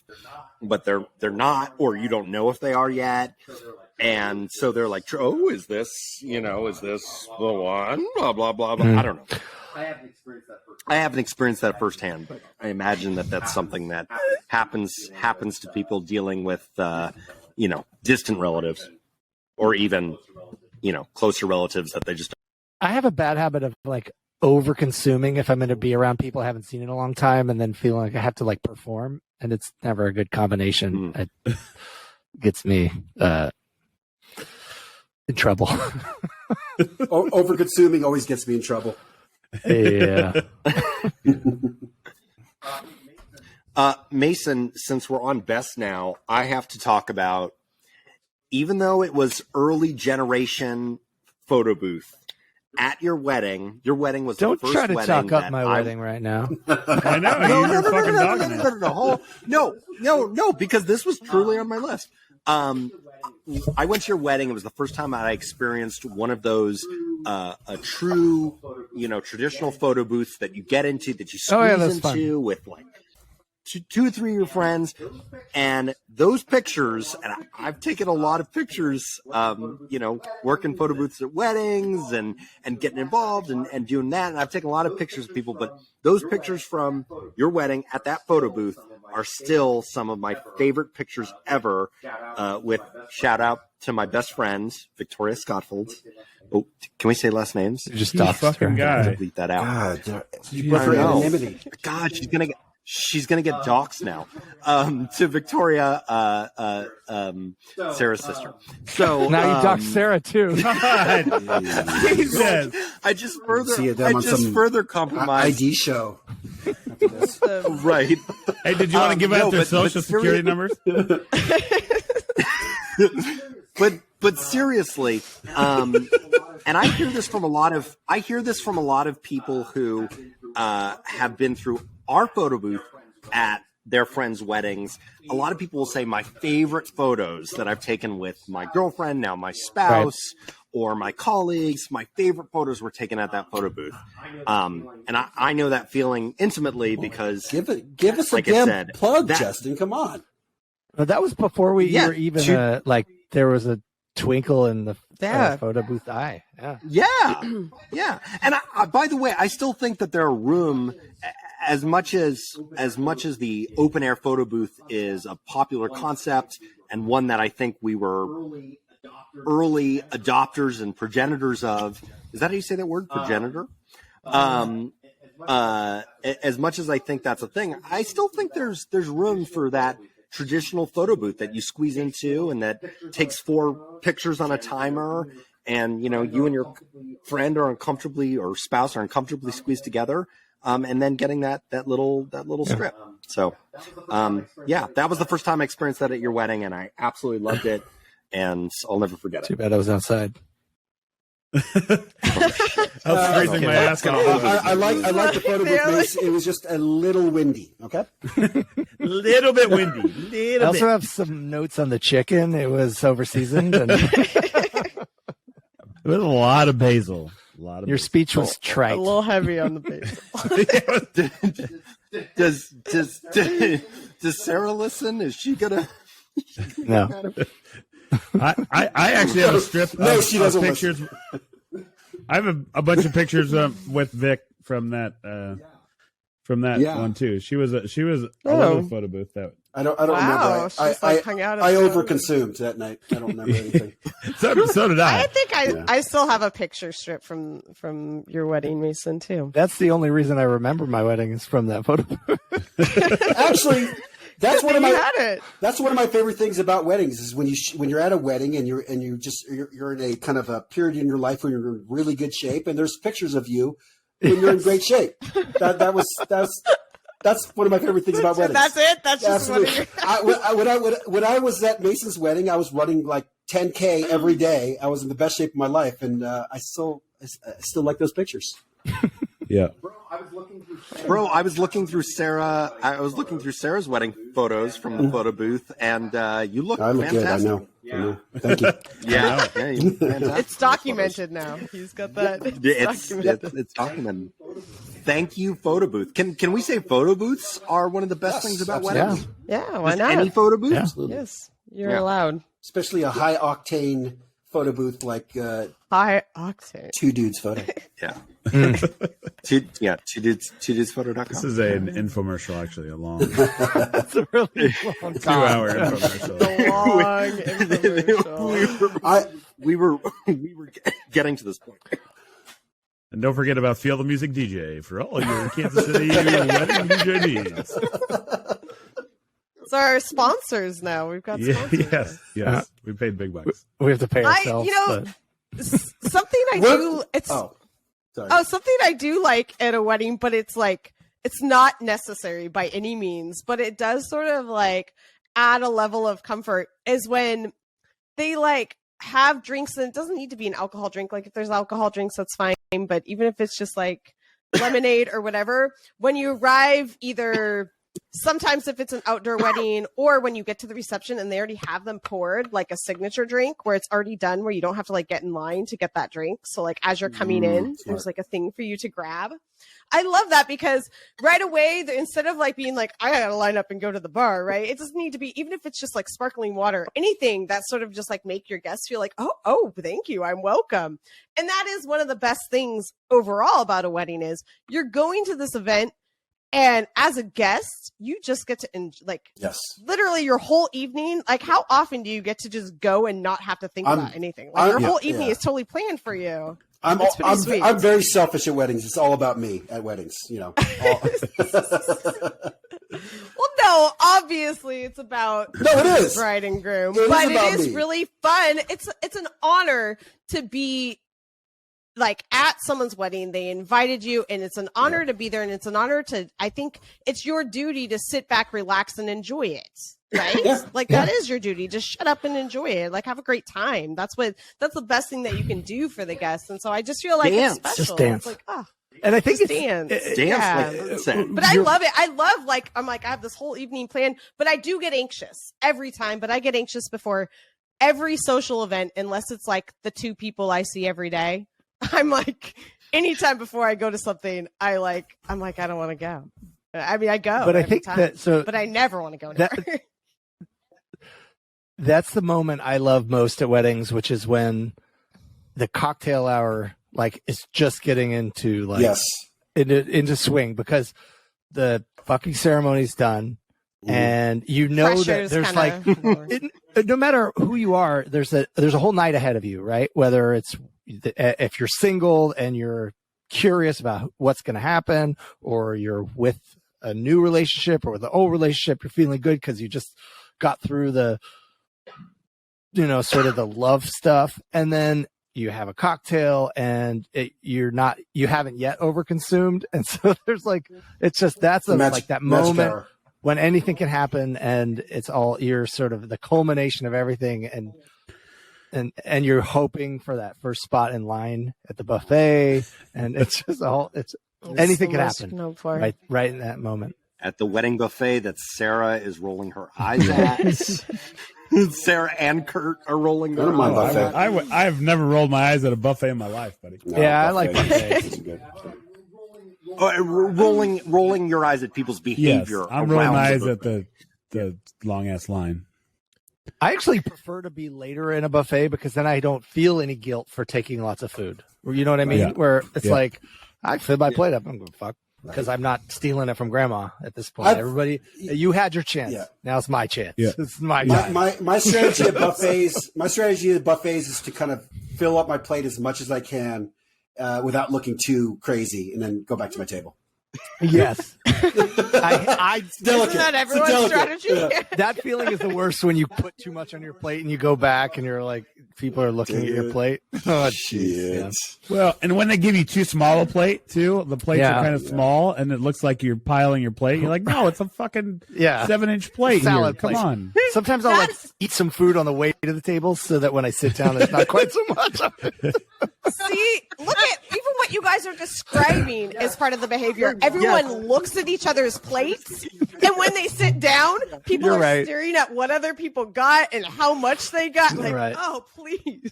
but they're not, or you don't know if they are yet. And so they're like, oh, is this the one? Blah, blah, blah, blah. I don't know. I haven't experienced that firsthand, but I imagine that that's something that happens to people dealing with, distant relatives, or even, closer relatives that they just. I have a bad habit of like over consuming if I'm going to be around people I haven't seen in a long time, and then feeling like I have to like perform, and it's never a good combination. It gets me in trouble. Over consuming always gets me in trouble. Yeah. Mason, since we're on Best now, I have to talk about, even though it was early generation photo booth at your wedding was Don't the first try to wedding talk up that my wedding right now. I know. You're fucking dogging it. No, because this was truly on my list. I went to your wedding. It was the first time I experienced one of those, a true, traditional photo booths that you get into, that you squeeze that's fun. into with like two or three of your friends. And those pictures, and I've taken a lot of pictures, working photo booths at weddings and getting involved and doing that. And I've taken a lot of pictures of people, but those pictures from your wedding at that photo booth are still some of my favorite pictures ever, with shout out to my best friend, Victoria Scottfold. Oh, can we say last names? Just You doxed fucking her. guy. Delete that out. God, you put her I know. anonymity. God, she's gonna get doxxed now. To Victoria, Sarah's sister. So Now you doxed Sarah too. Jesus. I just See them on some further compromised. ID show. Right. Hey, did you want to give out their but social security numbers? But seriously, and I hear this from a lot of people who have been through our photo booth at their friends' weddings. A lot of people will say my favorite photos that I've taken with my girlfriend, now my spouse, or my colleagues, my favorite photos were taken at that photo booth. And I know that feeling intimately because Give us like a I damn said, plug, that- Justin. Come on. But that was before we Yeah, were even there was a twinkle in the Yeah. photo booth eye. Yeah. Yeah. And by the way, I still think that there are room, as much as the open air photo booth is a popular concept and one that I think we were early adopters and progenitors of. Is that how you say that word? Progenitor? As much as I think that's a thing, I still think there's room for that traditional photo booth that you squeeze into and that takes 4 pictures on a timer, and you and your friend are uncomfortably, or spouse are uncomfortably squeezed together, and then getting that little strip. So that was the first time I experienced that at your wedding, and I absolutely loved it, and I'll never forget it. Too bad I was outside. I was freezing my ass off. I like the photo booth. Mace. It was just a little windy. Okay, Little bit windy. I also have some notes on the chicken. It was over seasoned, and With a lot of basil. your speech was A trite. little heavy on the base. Does Sarah listen? Is she gonna? No. I actually have a strip No, of, she doesn't pictures. I have a bunch of pictures with Vic from that Yeah. one too. She was all Oh. over the photo booth. That I don't Wow, remember. she's like hung out. I at the- overconsumed that night. I don't remember anything. so did I. I think I still have a picture strip from your wedding, Mason, too. That's the only reason I remember my wedding is from that photo booth. Actually, that's one of You my had it. That's one of my favorite things about weddings is when you're at a wedding and you're in a kind of a period in your life when you're in really good shape, and there's pictures of you when you're in great shape. That's one of my favorite things about weddings. That's it. That's just what Absolutely. When I was at Mason's wedding, I was running like 10K every day. I was in the best shape of my life, and I still like those pictures. Yeah. Bro, I was looking through Sarah. I was looking through Sarah's wedding photos from the photo booth, and you look I look fantastic. good. I know. Thank you. Yeah, you look fantastic. It's documented now. He's got that. It's documented. Thank you, photo booth. Can we say photo booths are one of the best Yes, things about absolutely. weddings? Yeah, why Just not? any photo booth? Absolutely. Yes, you're Yeah. allowed. Especially a high octane photo booth like High octane. Two Dudes Photo. Yeah. Two dudes photo.com. This is an infomercial, actually, a long That's a really long 2-hour infomercial. The long infomercial. we were getting to this point. And don't forget about Feel the Music DJ for all your Kansas City wedding DJ needs. So our sponsors now. We've got sponsors. Yes. We paid big bucks. We have to pay ourselves. Something I do. It's Sorry. something I do like at a wedding, but it's like it's not necessary by any means, but it does sort of like add a level of comfort is when they like have drinks, and it doesn't need to be an alcohol drink. Like if there's alcohol drinks, that's fine. But even if it's just like lemonade or whatever, when you arrive, either sometimes if it's an outdoor wedding or when you get to the reception and they already have them poured, like a signature drink where it's already done, where you don't have to like get in line to get that drink. So like as you're coming in, there's like a thing for you to grab. I love that because right away, instead of like being like, I gotta line up and go to the bar, right? It doesn't need to be, even if it's just like sparkling water, anything that sort of just like make your guests feel like, oh, thank you, I'm welcome. And that is one of the best things overall about a wedding is you're going to this event, and as a guest, you just get to Yes. literally your whole evening. Like, how often do you get to just go and not have to think about anything? Like, your whole evening is totally planned for you. It's pretty sweet. I'm very selfish at weddings. It's all about me at weddings. Well, no, obviously it's about it is. bride and groom, It but is about it is me. really fun. It's an honor to be like at someone's wedding. They invited you, and it's an honor to be there, and it's an honor to, I think it's your duty to sit back, relax, and enjoy it. Right? That is your duty. Just shut up and enjoy it. Like, have a great time. That's the best thing that you can do for the guests. And so I just feel like Dance. it's special. Just dance. It's like, and I think just it's dance. Dance Yeah. like insane. But I love it. I love, like, I'm like, I have this whole evening planned, but I do get anxious every time. But I get anxious before every social event, unless it's like the two people I see every day. I'm like, anytime before I go to something, I'm like, I don't want to go. I mean, I go. But I every think time, that but I never want to go. that- that's the moment I love most at weddings, which is when the cocktail hour like is just getting into like Yes. into swing, because the fucking ceremony's done, and you know Pressure's that there's kinda like no matter who you are, there's a whole night ahead of you, right? Whether it's if you're single and you're curious about what's going to happen, or you're with a new relationship or with the old relationship, you're feeling good because you just got through the sort of the love stuff, and then you have a cocktail and you haven't yet overconsumed, and so there's like that's like that moment hour. when anything can happen, and it's all you're sort of the culmination of everything, and you're hoping for that first spot in line at the buffet, and it's just anything can happen right in that moment. At the wedding buffet that Sarah is rolling her eyes at. Sarah and Kurt are rolling their eyes. I've never rolled my eyes at a buffet in my life, buddy. No, I like buffets. Rolling your eyes at people's behavior. Yes, I'm rolling my eyes buffet. at the long ass line. I actually prefer to be later in a buffet, because then I don't feel any guilt for taking lots of food. You know what I mean? Yeah. Where it's like, I fill my plate up. I'm going to fuck, because I'm not stealing it from grandma at this point. Everybody, you had your chance. Yeah. Now it's my chance. Yeah. It's my time. My strategy at buffets. My strategy at buffets is to kind of fill up my plate as much as I can without looking too crazy, and then go back to my table. Yes. Isn't that everyone's strategy? Yeah. That feeling is the worst when you put too much on your plate and you go back and you're like, people are looking at your plate. Oh, jeez. Yeah. Well, and when they give you too small a plate too, the plates are kind of small, and it looks like you're piling your plate. You're like, no, it's a fucking 7-inch plate. Salad here. Come on. Sometimes I'll like eat some food on the way to the table, so that when I sit down, there's not quite so much of it. See, look at even what you guys are describing as part of the behavior. Everyone looks at each other's plates, and when they sit down, people are staring at what other people got and how much they got. Like, oh, please.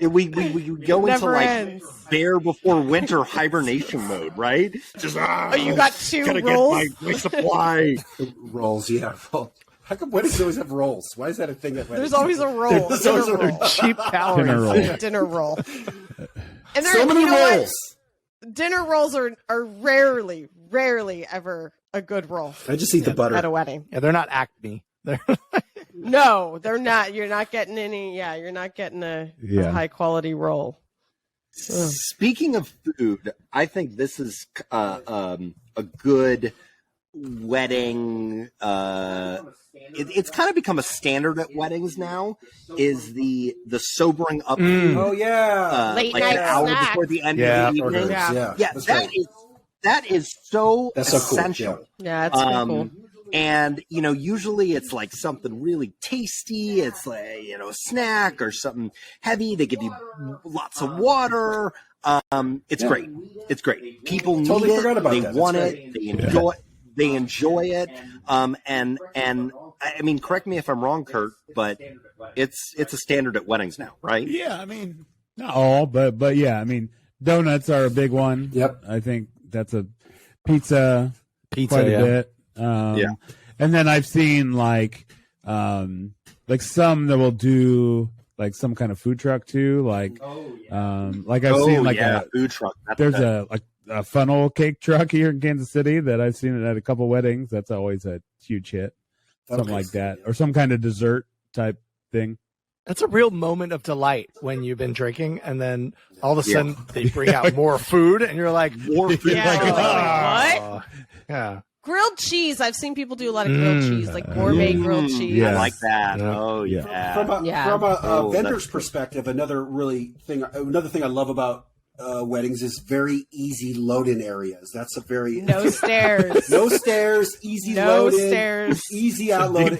We go into like bear before winter hibernation mode, right? Just you got two rolls. Get my supply. Rolls, yeah. How come weddings always have rolls? Why is that a thing at weddings? There's always a roll. There's always a roll. Cheap calories. Dinner roll. And So many rolls. Dinner rolls are rarely ever a good roll. I just eat the butter at a wedding. Yeah, they're not Acme. No, they're not. You're not getting any. Yeah, you're not getting a high quality roll. Speaking of food, I think this is a good wedding. It's kind of become a standard at weddings now. Is the sobering up food? Oh yeah, late like night an hour snack. before the end of the evening. Yeah, that is so essential. Cool. Yeah, it's so cool. And, usually it's like something really tasty. It's like, a snack or something heavy. They give you lots of water. It's great. It's great. People need it. They want it. They enjoy it. And I mean, correct me if I'm wrong, Kurt, but it's a standard at weddings now, right? Yeah. I mean, not all, but yeah, I mean, donuts are a big one. Yep. I think that's a pizza quite a bit. And then I've seen like some that will do like some kind of food truck too. Like I've seen like a food truck. There's a funnel cake truck here in Kansas City that I've seen at a couple weddings. That's always a huge hit. Something like that, or some kind of dessert type thing. That's a real moment of delight when you've been drinking, and then all of a sudden they bring out more food, and you're like, more food. What? Yeah. Grilled cheese. I've seen people do a lot of grilled cheese, like gourmet grilled cheese. Yeah. I like that. Yeah. Oh, yeah. From a vendor's perspective, another thing I love about weddings is very easy load-in areas. That's a very no stairs, easy load-in, easy outload.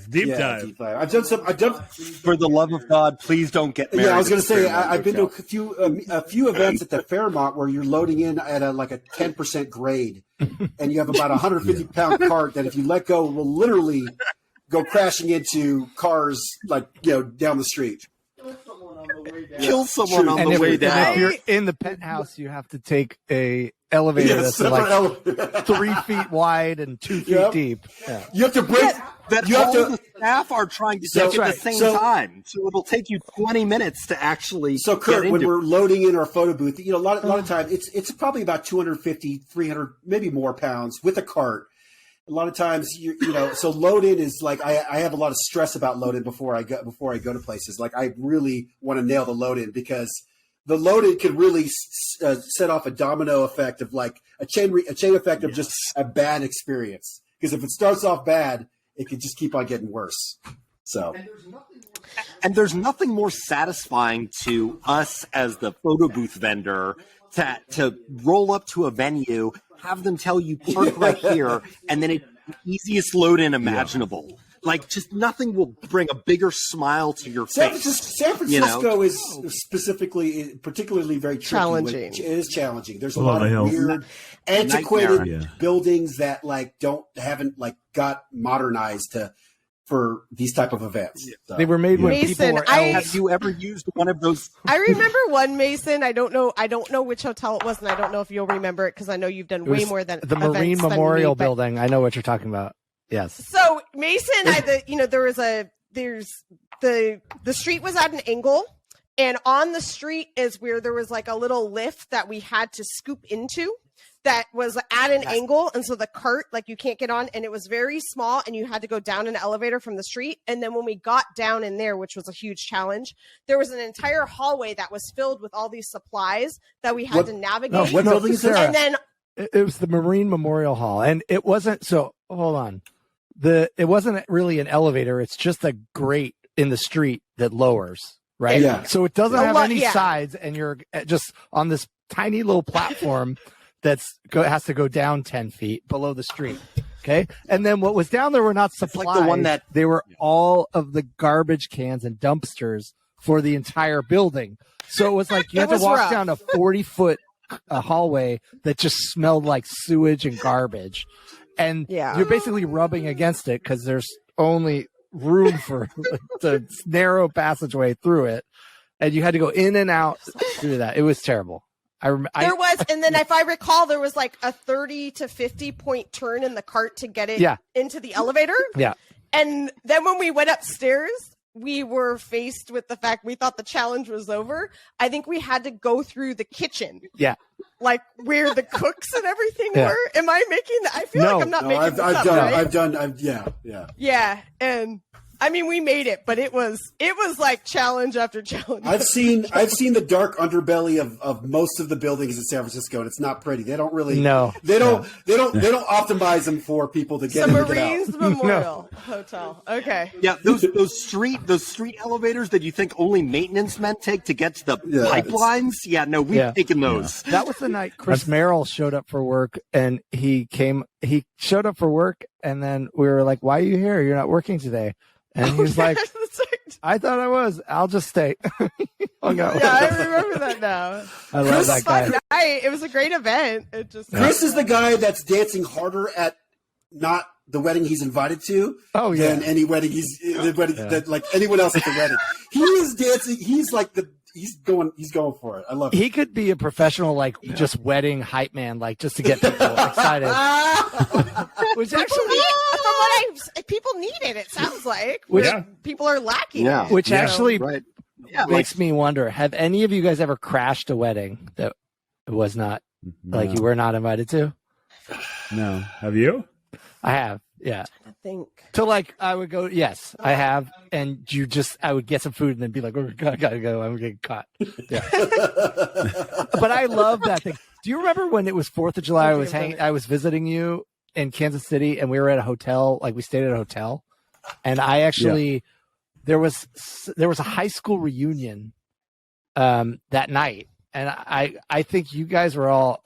Deep dive. I've done. For the love of God, please don't get married. Yeah, I was going to say I've been to a few events at the Fairmont where you're loading in at a 10% grade, and you have about 150-pound cart that if you let go will literally go crashing into cars down the street. Kill someone on the way down. And if you're in the penthouse, you have to take a elevator that's like 3 feet wide and 2 feet deep. Yeah. You have to break. staff are trying to check at the same time, so it'll take you 20 minutes to actually. So, Kurt, when we're loading in our photo booth, a lot of times it's probably about 250, 300, maybe more pounds with a cart. A lot of times, so load in is like I have a lot of stress about load in before I go to places. Like I really want to nail the load in because the load in could really set off a domino effect of like a chain effect of just a bad experience. Because if it starts off bad, it could just keep on getting worse. So, and there's nothing more satisfying to us as the photo booth vendor to roll up to a venue, have them tell you park right here, and then it's the easiest load in imaginable. Yeah. Like, just nothing will bring a bigger smile to your face. San Francisco is particularly very tricky. Challenging. It is challenging. There's a lot of weird, antiquated buildings that haven't got modernized for these type of events. So. They were made when Mason, people were have you ever used one of those? I remember one, Mason. I don't know which hotel it was, and I don't know if you'll remember it because I know you've done way more than the Marine Memorial Building. I know what you're talking about. Yes. So Mason, there's the street was at an angle, and on the street is where there was like a little lift that we had to scoop into that was at an angle. And so the cart, like you can't get on, and it was very small and you had to go down an elevator from the street. And then when we got down in there, which was a huge challenge, there was an entire hallway that was filled with all these supplies that we had to navigate. What building is that? And then it was the Marine Memorial Hall, and it wasn't, so hold on. It wasn't really an elevator. It's just a grate in the street that lowers, right? Yeah. So it doesn't have any sides, and you're just on this tiny little platform has to go down 10 feet below the street. Okay. And then what was down there were not supplies. Like the one they were all of the garbage cans and dumpsters for the entire building. So it was like you had to walk down a 40-foot hallway that just smelled like sewage and garbage. And you're basically rubbing against it because there's only room for the narrow passageway through it. And you had to go in and out through that. It was terrible. And then if I recall, there was like a 30 to 50 point turn in the cart to get it into the elevator. Yeah. And then when we went upstairs, we were faced with the fact we thought the challenge was over. I think we had to go through the kitchen. Yeah. Like where the cooks and everything were. Am I making that? I feel like I'm not making this up, right? Yeah. And I mean, we made it, but it was like challenge after challenge. I've seen the dark underbelly of most of the buildings in San Francisco, and it's not pretty. They don't really they don't optimize them for people to get the in and get Marines out. Memorial Hotel. Okay. Yeah, those street elevators that you think only maintenance men take to get to the pipelines. Yeah, no, we've taken those. That was the night Chris Merrill showed up for work, and he showed up for work, and then we were like, "Why are you here? You're not working today." And he was like, I thought I was. I'll just stay. I remember that now. I love that guy. It was a great event. Chris is the guy that's dancing harder at not the wedding he's invited to than any wedding that like anyone else at the wedding. He is dancing. He's like he's going for it. I love it. He could be a professional, just wedding hype man, just to get people excited. Which actually, from what people need it sounds like. People are lacking. Yeah. Which actually makes me wonder, have any of you guys ever crashed a wedding that was not, you were not invited to? No. Have you? I have, yeah. I think. So I would go, yes, I have. And I would get some food and then be like, oh, I gotta go. I'm getting caught. Yeah. But I love that thing. Do you remember when it was 4th of July? I was visiting you in Kansas City, and we were at a hotel. We stayed at a hotel, and I actually there was a high school reunion that night, and I think you guys were all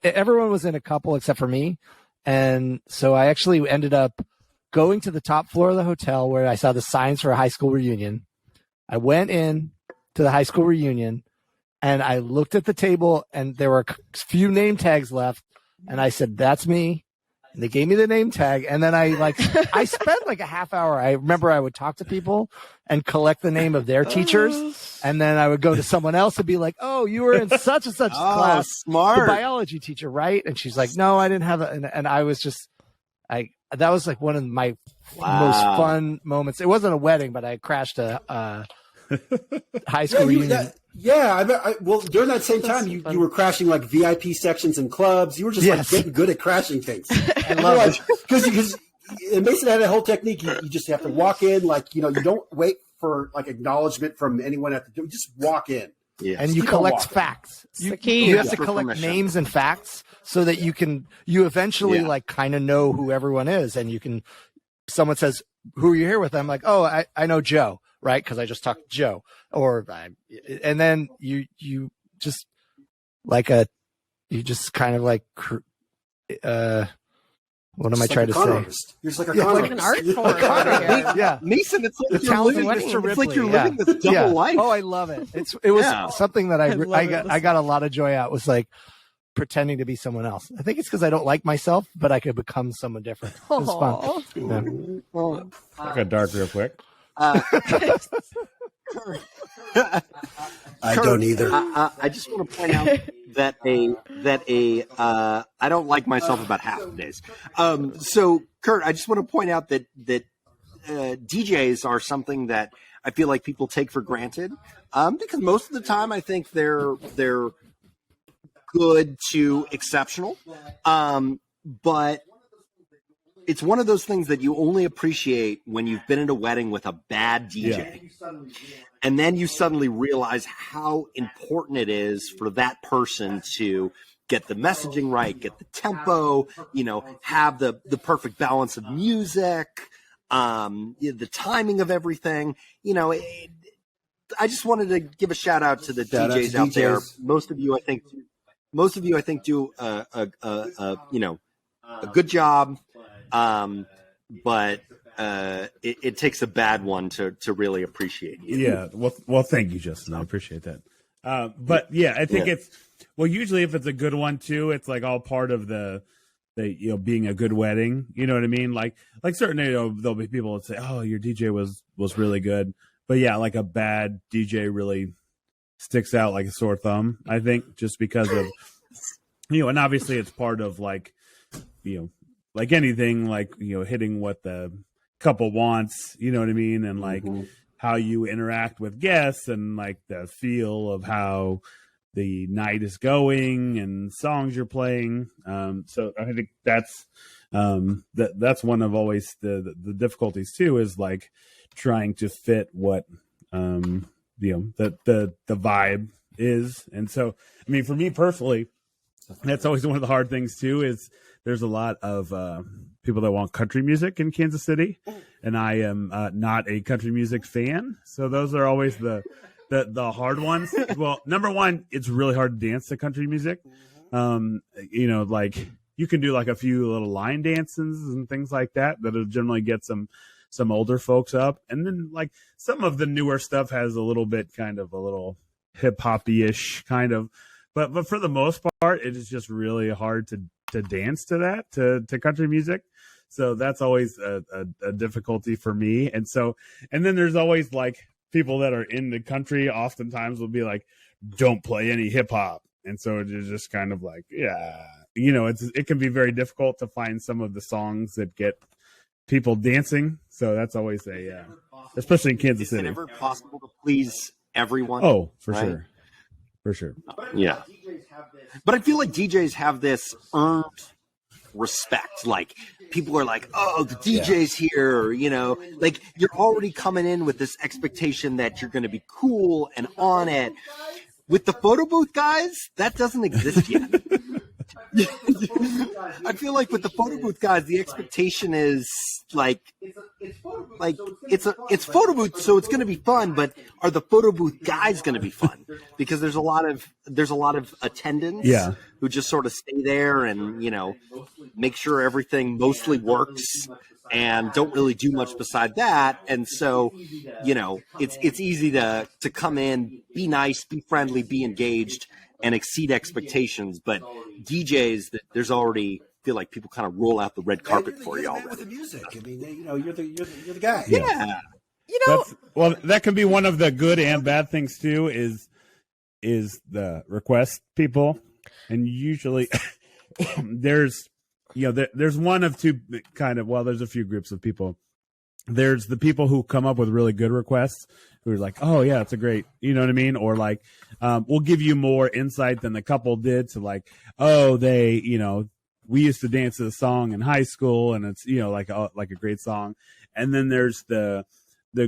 everyone was in a couple except for me, and so I actually ended up going to the top floor of the hotel where I saw the signs for a high school reunion. I went in to the high school reunion, and I looked at the table, and there were a few name tags left, and I said, "That's me." And they gave me the name tag, and then I spent a half hour. I remember I would talk to people and collect the name of their teachers, and then I would go to someone else and be like, "Oh, you were in such and such class, smart, the biology teacher, right?" And she's like, "No, I didn't have it." And I was just, That was like one of my most fun moments. It wasn't a wedding, but I crashed a high school reunion. Well, during that same time, you were crashing like VIP sections and clubs. You were just like getting good at crashing things. I love it because Mason had a whole technique. You just have to walk in, like you don't wait for like acknowledgement from anyone at the door. Just walk in. Yeah. And you collect facts. You have to collect names and facts so that you eventually like kind of know who everyone is. And someone says, who are you here with? I'm like, oh, I know Joe, right? Because I just talked to Joe. And then you just kind of like, what am I trying to say? You're just like like an art form. Yeah, Mason, it's like you're living this double life. Oh, I love it. It was something that I got a lot of joy out. Was like pretending to be someone else. I think it's because I don't like myself, but I could become someone different. It was fun. Yeah. I got dark real quick. I don't either. I just want to point out that I don't like myself about half the days. So Kurt, I just want to point out that DJs are something that I feel like people take for granted. Because most of the time I think they're good to exceptional. But it's one of those things that you only appreciate when you've been at a wedding with a bad DJ. Yeah. And then you suddenly realize how important it is for that person to get the messaging right, get the tempo, have the perfect balance of music, the timing of everything. I just wanted to give a shout out to the DJs out there. Most of you, I think, do a good job. But it takes a bad one to really appreciate you. Yeah. Well, thank you, Justin. I appreciate that. But yeah, I think it's, usually if it's a good one too, it's like all part of the being a good wedding, you know what I mean? Like certainly, there'll be people that say, oh, your DJ was really good. But yeah, like a bad DJ really sticks out like a sore thumb, I think, just because of, and obviously it's part of like anything, like, hitting what the couple wants, you know what I mean? And like how you interact with guests and like the feel of how the night is going and songs you're playing. So I think that's one of always the difficulties too, is like trying to fit what, the vibe is. And so, I mean, for me personally, that's always one of the hard things too, is there's a lot of people that want country music in Kansas City, and I am not a country music fan. So those are always the hard ones. Well, number one, it's really hard to dance to country music. Like you can do like a few little line dances and things like that that'll generally get some older folks up. And then like some of the newer stuff has a little bit kind of a little hip hoppy-ish kind of, but for the most part, it is just really hard to dance to that, to country music. So that's always a difficulty for me. And then there's always like people that are in the country oftentimes will be like, don't play any hip hop. And so it's just kind of like, it can be very difficult to find some of the songs that get people dancing. So that's always especially in Kansas City. Is it ever possible to please everyone? Oh, for sure. For sure. Yeah. But I feel like DJs have this earned respect. Like people are like, oh, the DJ's here, like you're already coming in with this expectation that you're going to be cool and on it. With the photo booth guys, that doesn't exist yet. I feel like with the photo booth guys, the expectation is like it's photo booth, so it's going to be fun. But are the photo booth guys going to be fun? Because there's a lot of attendants who just sort of stay there and make sure everything mostly works and don't really do much beside that. And so it's easy to come in, be nice, be friendly, be engaged, and exceed expectations. But DJs, there's already feel like people kind of roll out the red carpet for you already. With the music, I mean, you're the guy. Yeah. That can be one of the good and bad things too. Is the request people, and usually there's there's one of two kind of, well, there's a few groups of people. There's the people who come up with really good requests who are like, oh yeah, it's a great, you know what I mean? Or like, we'll give you more insight than the couple did to like, oh, they, we used to dance to the song in high school and it's, like a great song. And then there's the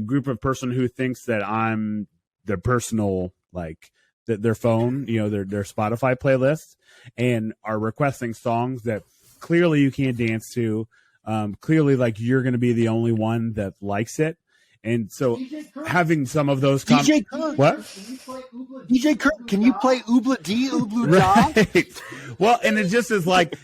group of person who thinks that I'm their personal, like their phone, their Spotify playlist, and are requesting songs that clearly you can't dance to. Clearly, like you're going to be the only one that likes it, and so having some of those DJ Kirk, what? DJ Kirk, can you play Oobla Dee Oobla Da? Right. Well, and it just is like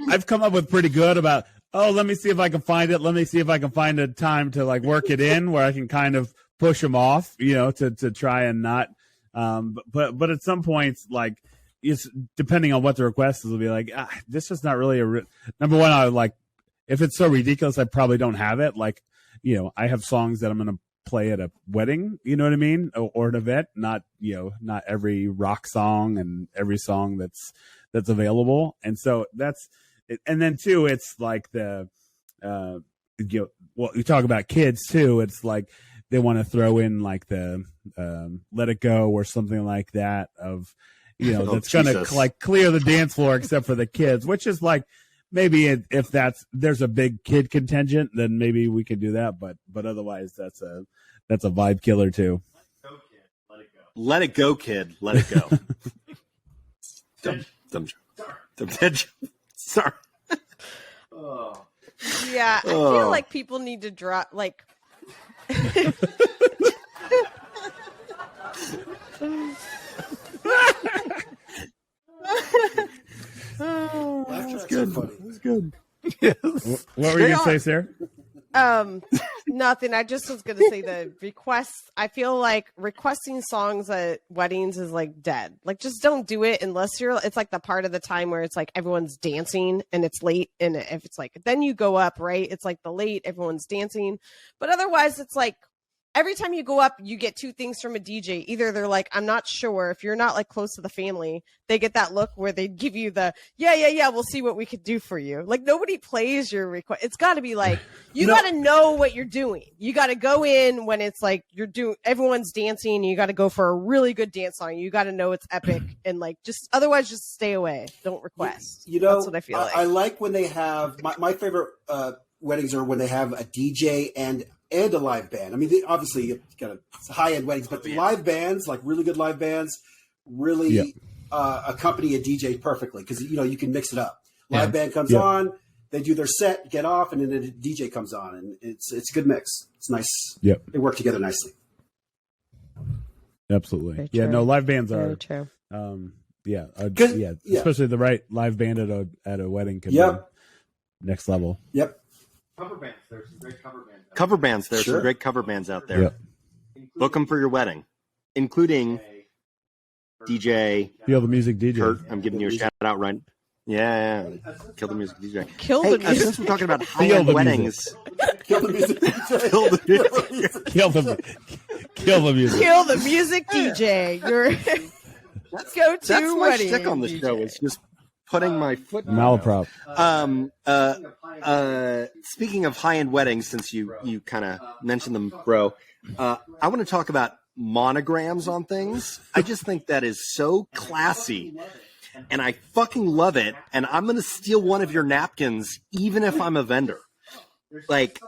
I've come up with pretty good about. Oh, let me see if I can find it. Let me see if I can find a time to like work it in where I can kind of push them off, to try and not. But at some points, like it's depending on what the request is, will be like this is not really number one. I would like. If it's so ridiculous, I probably don't have it. Like, I have songs that I'm going to play at a wedding, you know what I mean? Or an event, not every rock song and every song that's available. And so that's it. And then too, it's like you talk about kids too. It's like they want to throw in like the Let It Go or something like that of, that's going to like clear the dance floor except for the kids, which is like, maybe if there's a big kid contingent, then maybe we could do that. But otherwise, that's a vibe killer too. Let it go, kid. Let it go. Dumb joke. Sorry. Yeah, I feel like people need to drop like. That's good. That's good. Yes. What were you gonna say, Sarah? Nothing. I just was gonna say the requests. I feel like requesting songs at weddings is like dead. Like, just don't do it unless it's like the part of the time where it's like everyone's dancing and it's late. And if it's like, then you go up, right? It's like the late, everyone's dancing. But otherwise, it's like, every time you go up, you get two things from a DJ. Either they're like, I'm not sure. If you're not like close to the family, they get that look where they give you the, yeah, we'll see what we could do for you. Like, nobody plays your request. It's got to be like, you got to know what you're doing. You got to go in when it's like everyone's dancing. And you got to go for a really good dance song. You got to know it's epic and like, otherwise just stay away. Don't request. That's what I feel like. I like when they have, my favorite weddings are when they have a DJ and a live band. I mean, obviously, you got high-end weddings, but live bands, like really good live bands, really accompany a DJ perfectly because, you can mix it up. Live band comes on, they do their set, get off, and then the DJ comes on, and it's a good mix. It's nice. Yep. They work together nicely. Absolutely. No, live bands are. Very true. Especially the right live band at a wedding can be next level. Yep. Cover bands. There's some great cover bands. Cover bands. There's some great cover bands out there. Yep. Book them for your wedding, including DJ. Feel the music, DJ. Kurt, I'm giving you a shout out, right? Yeah. Kill the music, DJ. Kill the music. Since we're talking about high-end weddings, Kill the music. Kill the music. Kill the music, DJ. Your go-to that's my wedding. shtick on the show. It's just putting my foot. Malaprop. Speaking of high-end weddings, since you kind of mentioned them, bro, I want to talk about monograms on things. I just think that is so classy, and I fucking love it. And I'm going to steal one of your napkins, even if I'm a vendor. Like,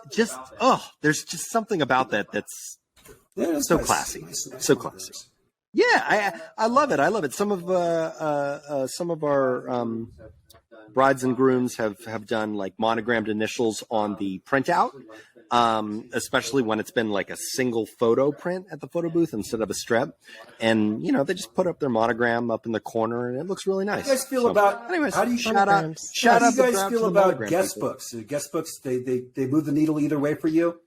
there's just something about that that's so nice. Classy, Nice. so classy. Yeah, I love it. I love it. Some of our brides and grooms have done like monogrammed initials on the printout, especially when it's been like a single photo print at the photo booth instead of a strip. And they just put up their monogram up in the corner, and it looks really nice. How do you guys feel about? Anyways, How do you shout out? How do you guys to feel the about monogram guest people. books? Guest books, they move the needle either way for you.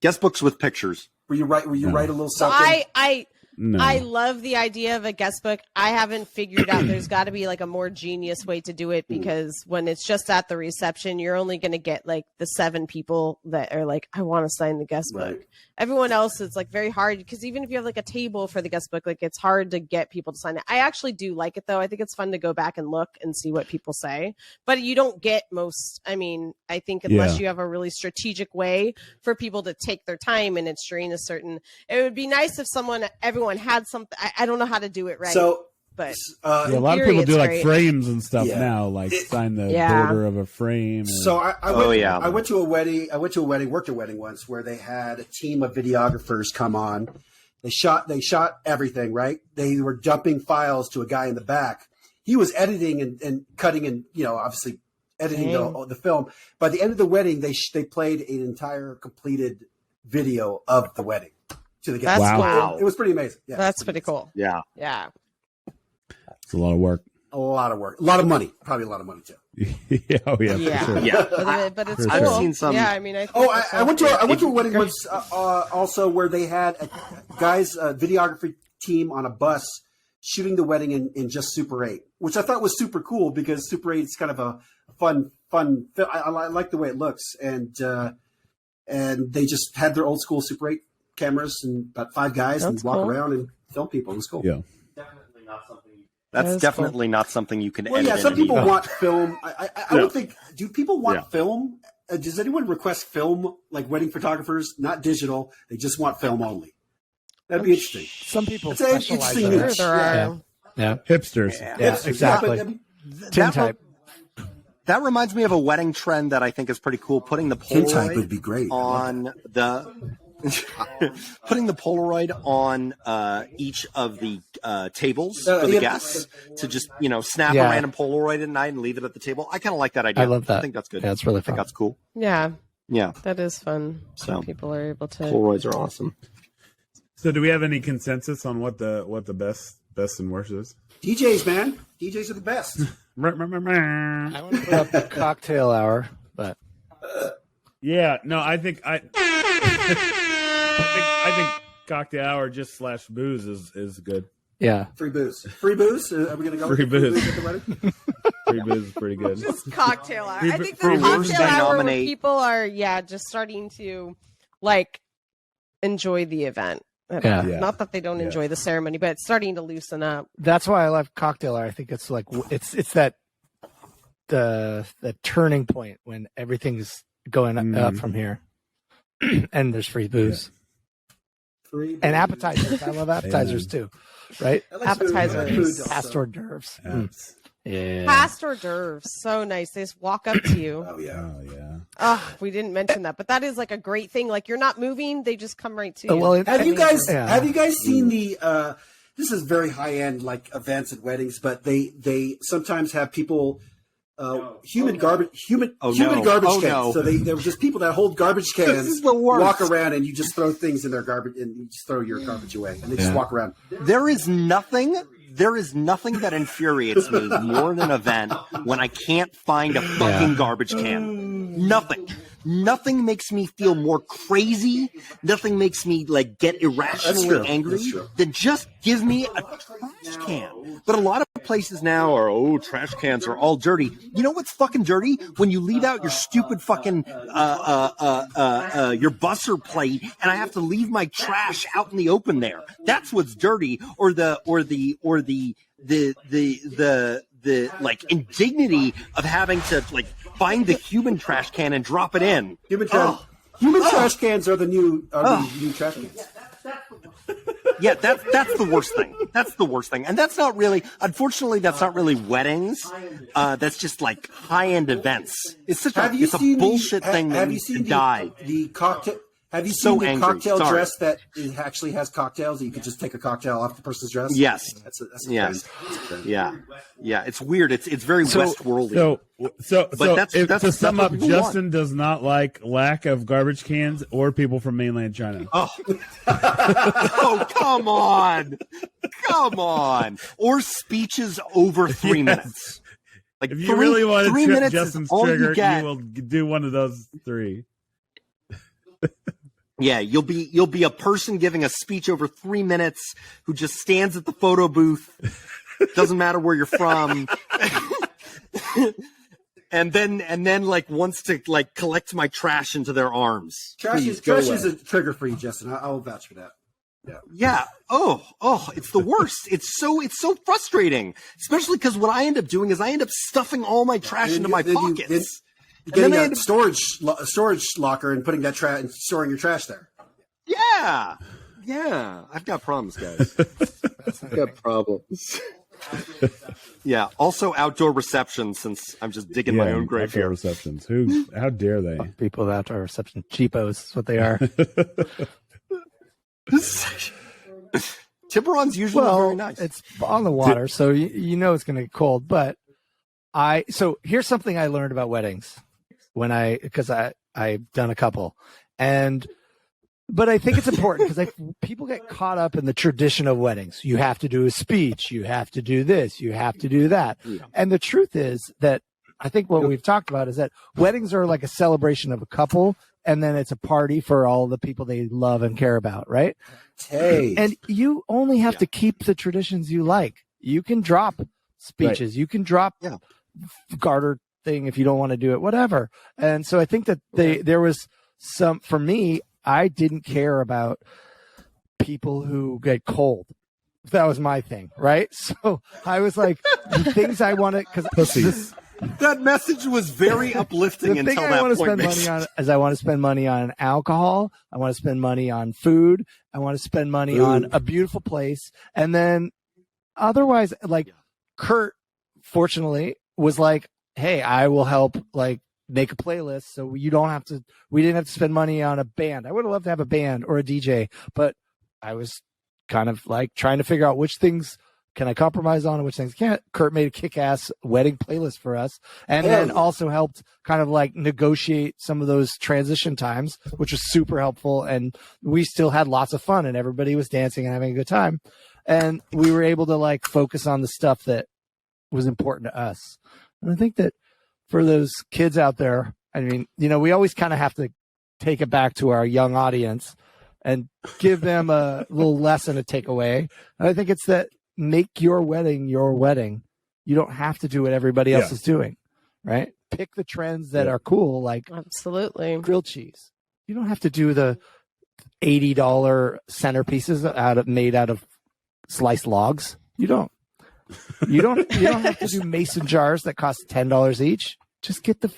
Guest books with pictures. Where you write a little So something. I No. I love the idea of a guest book. I haven't figured out there's got to be like a more genius way to do it, because when it's just at the reception, you're only going to get like the 7 people that are like, I want to sign the guest book. Everyone else, it's like very hard, because even if you have like a table for the guest book, like it's hard to get people to sign it. I actually do like it though. I think it's fun to go back and look and see what people say, but you don't get most, I mean, I think unless you have a really strategic way for people to take their time and it's during a certain, it would be nice if everyone had something. I don't know how to do it right. So, but a lot of people do like great. frames and stuff now, like sign the border of a frame. So I went to a wedding. Worked a wedding once where they had a team of videographers come on. They shot everything, right? They were dumping files to a guy in the back. He was editing and cutting and, obviously editing the film. By the end of the wedding, they played an entire completed video of the wedding to the guests. Wow. It was pretty amazing. Yeah, that's pretty cool. Yeah. Yeah. It's a lot of work. A lot of work. A lot of money. Probably a lot of money too. Yeah. For sure. Yeah. But it's For cool. sure. I've seen some. Yeah, I mean, I went to a wedding once also where they had a videography team on a bus shooting the wedding in just Super 8, which I thought was super cool because Super 8 is kind of a fun film. I like the way it looks, and they just had their old school Super 8 cameras and about 5 guys and walk around and film people. It was cool. Yeah. That's definitely not something you can edit. Yeah, some people want film. I don't think. Do people want Yeah. film? Does anyone request film, like wedding photographers? Not digital. They just want film only. That'd be interesting. Some people It's an specialize interesting in niche. it. There are. Yeah, Hipsters. yeah, exactly. Yeah, but, Tin That, type. that reminds me of a wedding trend that I think is pretty cool. Putting the tin type Polaroid would be great. on putting the Polaroid on each of the tables for the guests to just snap a random Polaroid at night and leave it at the table. I kind of like that idea. I love that. I think that's good. Yeah, it's really I think fun. that's cool. Yeah, Yeah, that is fun. So- Some people are able to. Polaroids are awesome. So, do we have any consensus on what the best and worst is? DJs, man. DJs are the best. I want to put up the cocktail hour, but Yeah, no, I think I think cocktail hour just / booze is good. yeah, Free booze. Free booze? Are we going to go Free with booze. at the wedding? Free booze is pretty good. Just cocktail hour. I think For the worst, cocktail I hour where nominate- people are, just starting to like enjoy the event. Yeah. Not that they don't enjoy the ceremony, but it's starting to loosen up. that's why I love cocktail hour. I think it's like it's that the turning point when everything's going up from here, and there's free booze Free booze. and appetizers. I love appetizers too, right? I like Appetizers. food also. Past hors d'oeuvres. Yeah. Past hors d'oeuvres, so nice. They just walk up to you. Oh, yeah. Oh yeah. Oh, we didn't mention that, but that is like a great thing. Like you're not moving; they just come right to you. Well, Have you guys Yeah. have you guys seen the this is very high end like events at weddings, but they sometimes have people human garbage cans. So they were just people that hold garbage cans, This is the worst. walk around and you just throw things in their garbage and you just throw your garbage away and they just walk around. There is nothing that infuriates me more in an event when I can't find a fucking garbage can. Nothing makes me feel more crazy. Nothing makes me like get irrationally angry than just give me a trash can. But a lot of places now are, trash cans are all dirty. You know what's fucking dirty? When you leave out your stupid fucking your busser plate and I have to leave my trash out in the open there. That's what's dirty. Or the like indignity of having to like find the human trash can and drop it in. Human trash cans are the new trash cans. Yeah, that's the worst thing. That's the worst thing. And that's not really, unfortunately, that's not really weddings. That's just like high-end events. It's such a bullshit thing that needs to die. The cocktail. Have you So seen the angry. cocktail Sorry. dress that it actually has cocktails? You could just take a cocktail off the person's dress. Yes. That's Yes. crazy. Yeah. It's weird. It's very Westworldy. So that's to sum what up, people Justin does not like lack of garbage cans or people from mainland China. Oh, come on. Or speeches over 3 minutes. Like If you really want to 3 trip minutes Justin's is all trigger, you get. you will do one of those 3. Yeah, you'll be a person giving a speech over 3 minutes who just stands at the photo booth. Doesn't matter where you're from. and then like wants to like collect my trash into their arms. Trash is a trigger for you, Justin. I'll vouch for that. Yeah. Oh, it's the worst. It's so frustrating, especially because what I end up doing is I end up stuffing all my trash into my pockets. Getting a storage locker and putting that trash and storing your trash there. Yeah. I've got problems, guys. I've got problems. Yeah. Also, outdoor receptions. Since I'm just digging my own grave outdoor here. Receptions. How dare they? People at outdoor reception cheapos. That's what they are. Tiburon's usually very nice. It's on the water, so you know it's going to get cold. But so here's something I learned about weddings because I've done a couple, but I think it's important because people get caught up in the tradition of weddings. You have to do a speech, you have to do this, you have to do that, and the truth is that I think what we've talked about is that weddings are like a celebration of a couple, and then it's a party for all the people they love and care about, right? Hey, and you only have to keep the traditions you like. You can drop speeches, you can drop garter thing if you don't want to do it, whatever. And so I think that there was some, for me, I didn't care about people who get cold. That was my thing, right? So I was like, the things I wanted, because that message was very uplifting until that point. I want to spend money on alcohol. I want to spend money on food. I want to spend money on a beautiful place. And then otherwise, like Kurt, fortunately, was like, hey, I will help like make a playlist so we didn't have to spend money on a band. I would have loved to have a band or a DJ, but I was kind of like trying to figure out which things can I compromise on and which things can't. Kurt made a kick-ass wedding playlist for us, and then also helped kind of like negotiate some of those transition times, which was super helpful. And we still had lots of fun, and everybody was dancing and having a good time. And we were able to like focus on the stuff that was important to us. And I think that for those kids out there, I mean, you know, we always kind of have to take it back to our young audience and give them a little lesson to take away. And I think it's that make your wedding your wedding. You don't have to do what everybody else is doing, right? Pick the trends that are cool, like absolutely grilled cheese. You don't have to do the $80 centerpieces made out of sliced logs. You don't have to do mason jars that cost $10 each. Just get a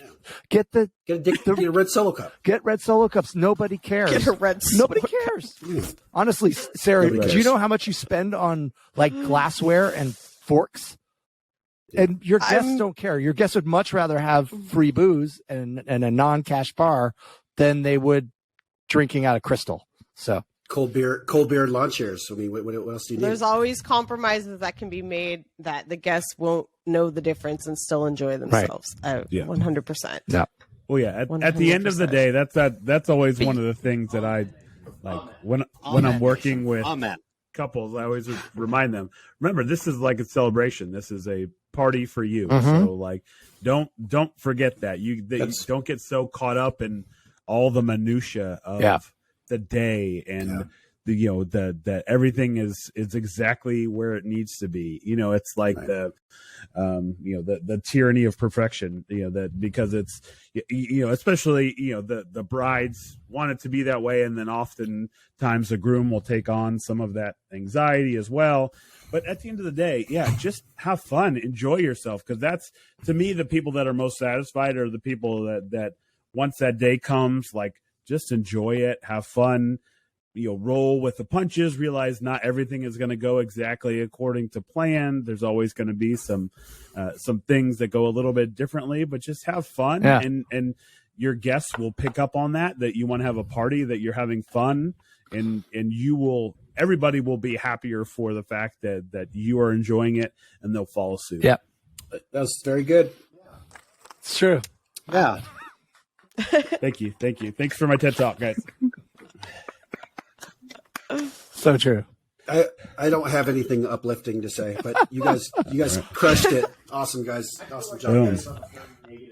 red Solo cup. Get red Solo cups. Nobody cares. Get a red Solo Nobody cares. Honestly, Sarah, do you know how much you spend on like glassware and forks? And your guests don't care. Your guests would much rather have free booze and a non-cash bar than they would drinking out of crystal. So cold beer lawn chairs. I mean, what else do you need? There's always compromises that can be made that the guests won't know the difference and still enjoy themselves. Right. 100%. Yeah. Well, yeah. At the end of the day, that's always one of the things that I like when I'm working with couples. I always remind them. Remember, this is like a celebration. This is a party for you. Mm-hmm. So, like, don't forget that. You don't get so caught up in all the minutia of the day and that everything is exactly where it needs to be. You know, it's like the tyranny of perfection, that because it's, especially, the brides want it to be that way. And then oftentimes the groom will take on some of that anxiety as well. But at the end of the day, just have fun, enjoy yourself. Cause that's, to me, the people that are most satisfied are the people that once that day comes, like, just enjoy it, have fun, roll with the punches, realize not everything is going to go exactly according to plan. There's always going to be some things that go a little bit differently, but just have fun. Yeah. And your guests will pick up on that you want to have a party, that you're having fun, and everybody will be happier for the fact that you are enjoying it, and they'll follow suit. Yeah. That's very good. It's true. Yeah. Thank you. Thanks for my TED Talk, guys. So true. I don't have anything uplifting to say, but you guys crushed it. Awesome, guys. Awesome job, guys.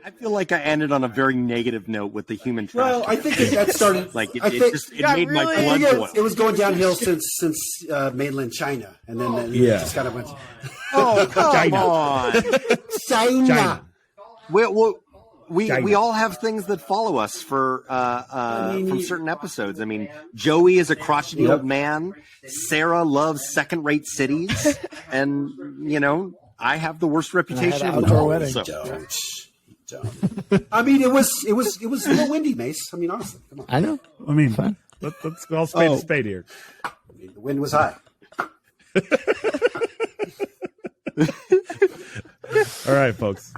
I feel like I ended on a very negative note with the human trash. Well, I think that started. Like it got made my really- blood boil. It was going downhill since mainland China, and then it just kind of went. Oh, come China. on. China. We all have things that follow us for from certain episodes. I mean, Joey is a crotchety old man. Sarah loves second-rate cities, and I have the worst reputation of outdoor all. wedding. So. Don't. I mean, it was a little windy, Mace. I mean, honestly, come on. I know. I mean, Fine. let's go all spade to spade here. I mean, the wind was high. All right, folks.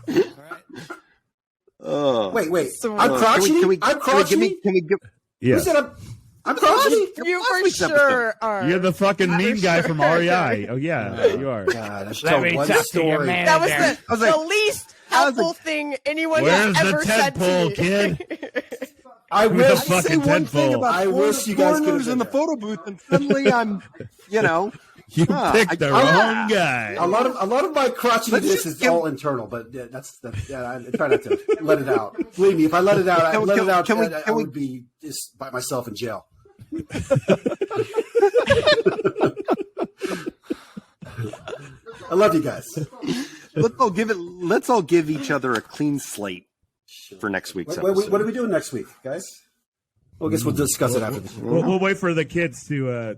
Wait. So- I'm crotchety. I'm crotchety. Can we give? Yeah, Who said I'm crotchety? You last for week's sure are. you're the fucking mean guy from REI. Oh yeah, you are. God, that's Let me one talk to your story. man. That was there. the least helpful thing anyone Where's has the ever said to tentpole, me. kid? I With the wish. fucking tentpole. I wish you guys could have in the been there. photo booth, and suddenly I'm, You picked the wrong guy. A lot of my crotchetiness is all internal, but that's I try not to let it out. Believe me, if I let it out, I would be just by myself in jail. I love you guys. Let's all give each other a clean slate for next week's episode. What are we doing next week, guys? Well, I guess we'll discuss it after this. We'll wait for the kids to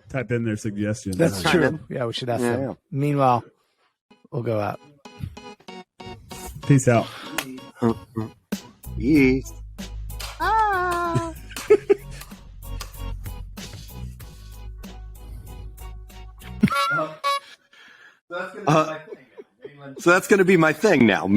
type in their suggestions. That's Chime true. in. Yeah, we should ask Yeah, them. yeah. Meanwhile, we'll go out. Peace out. Yes. So that's going to be my thing now.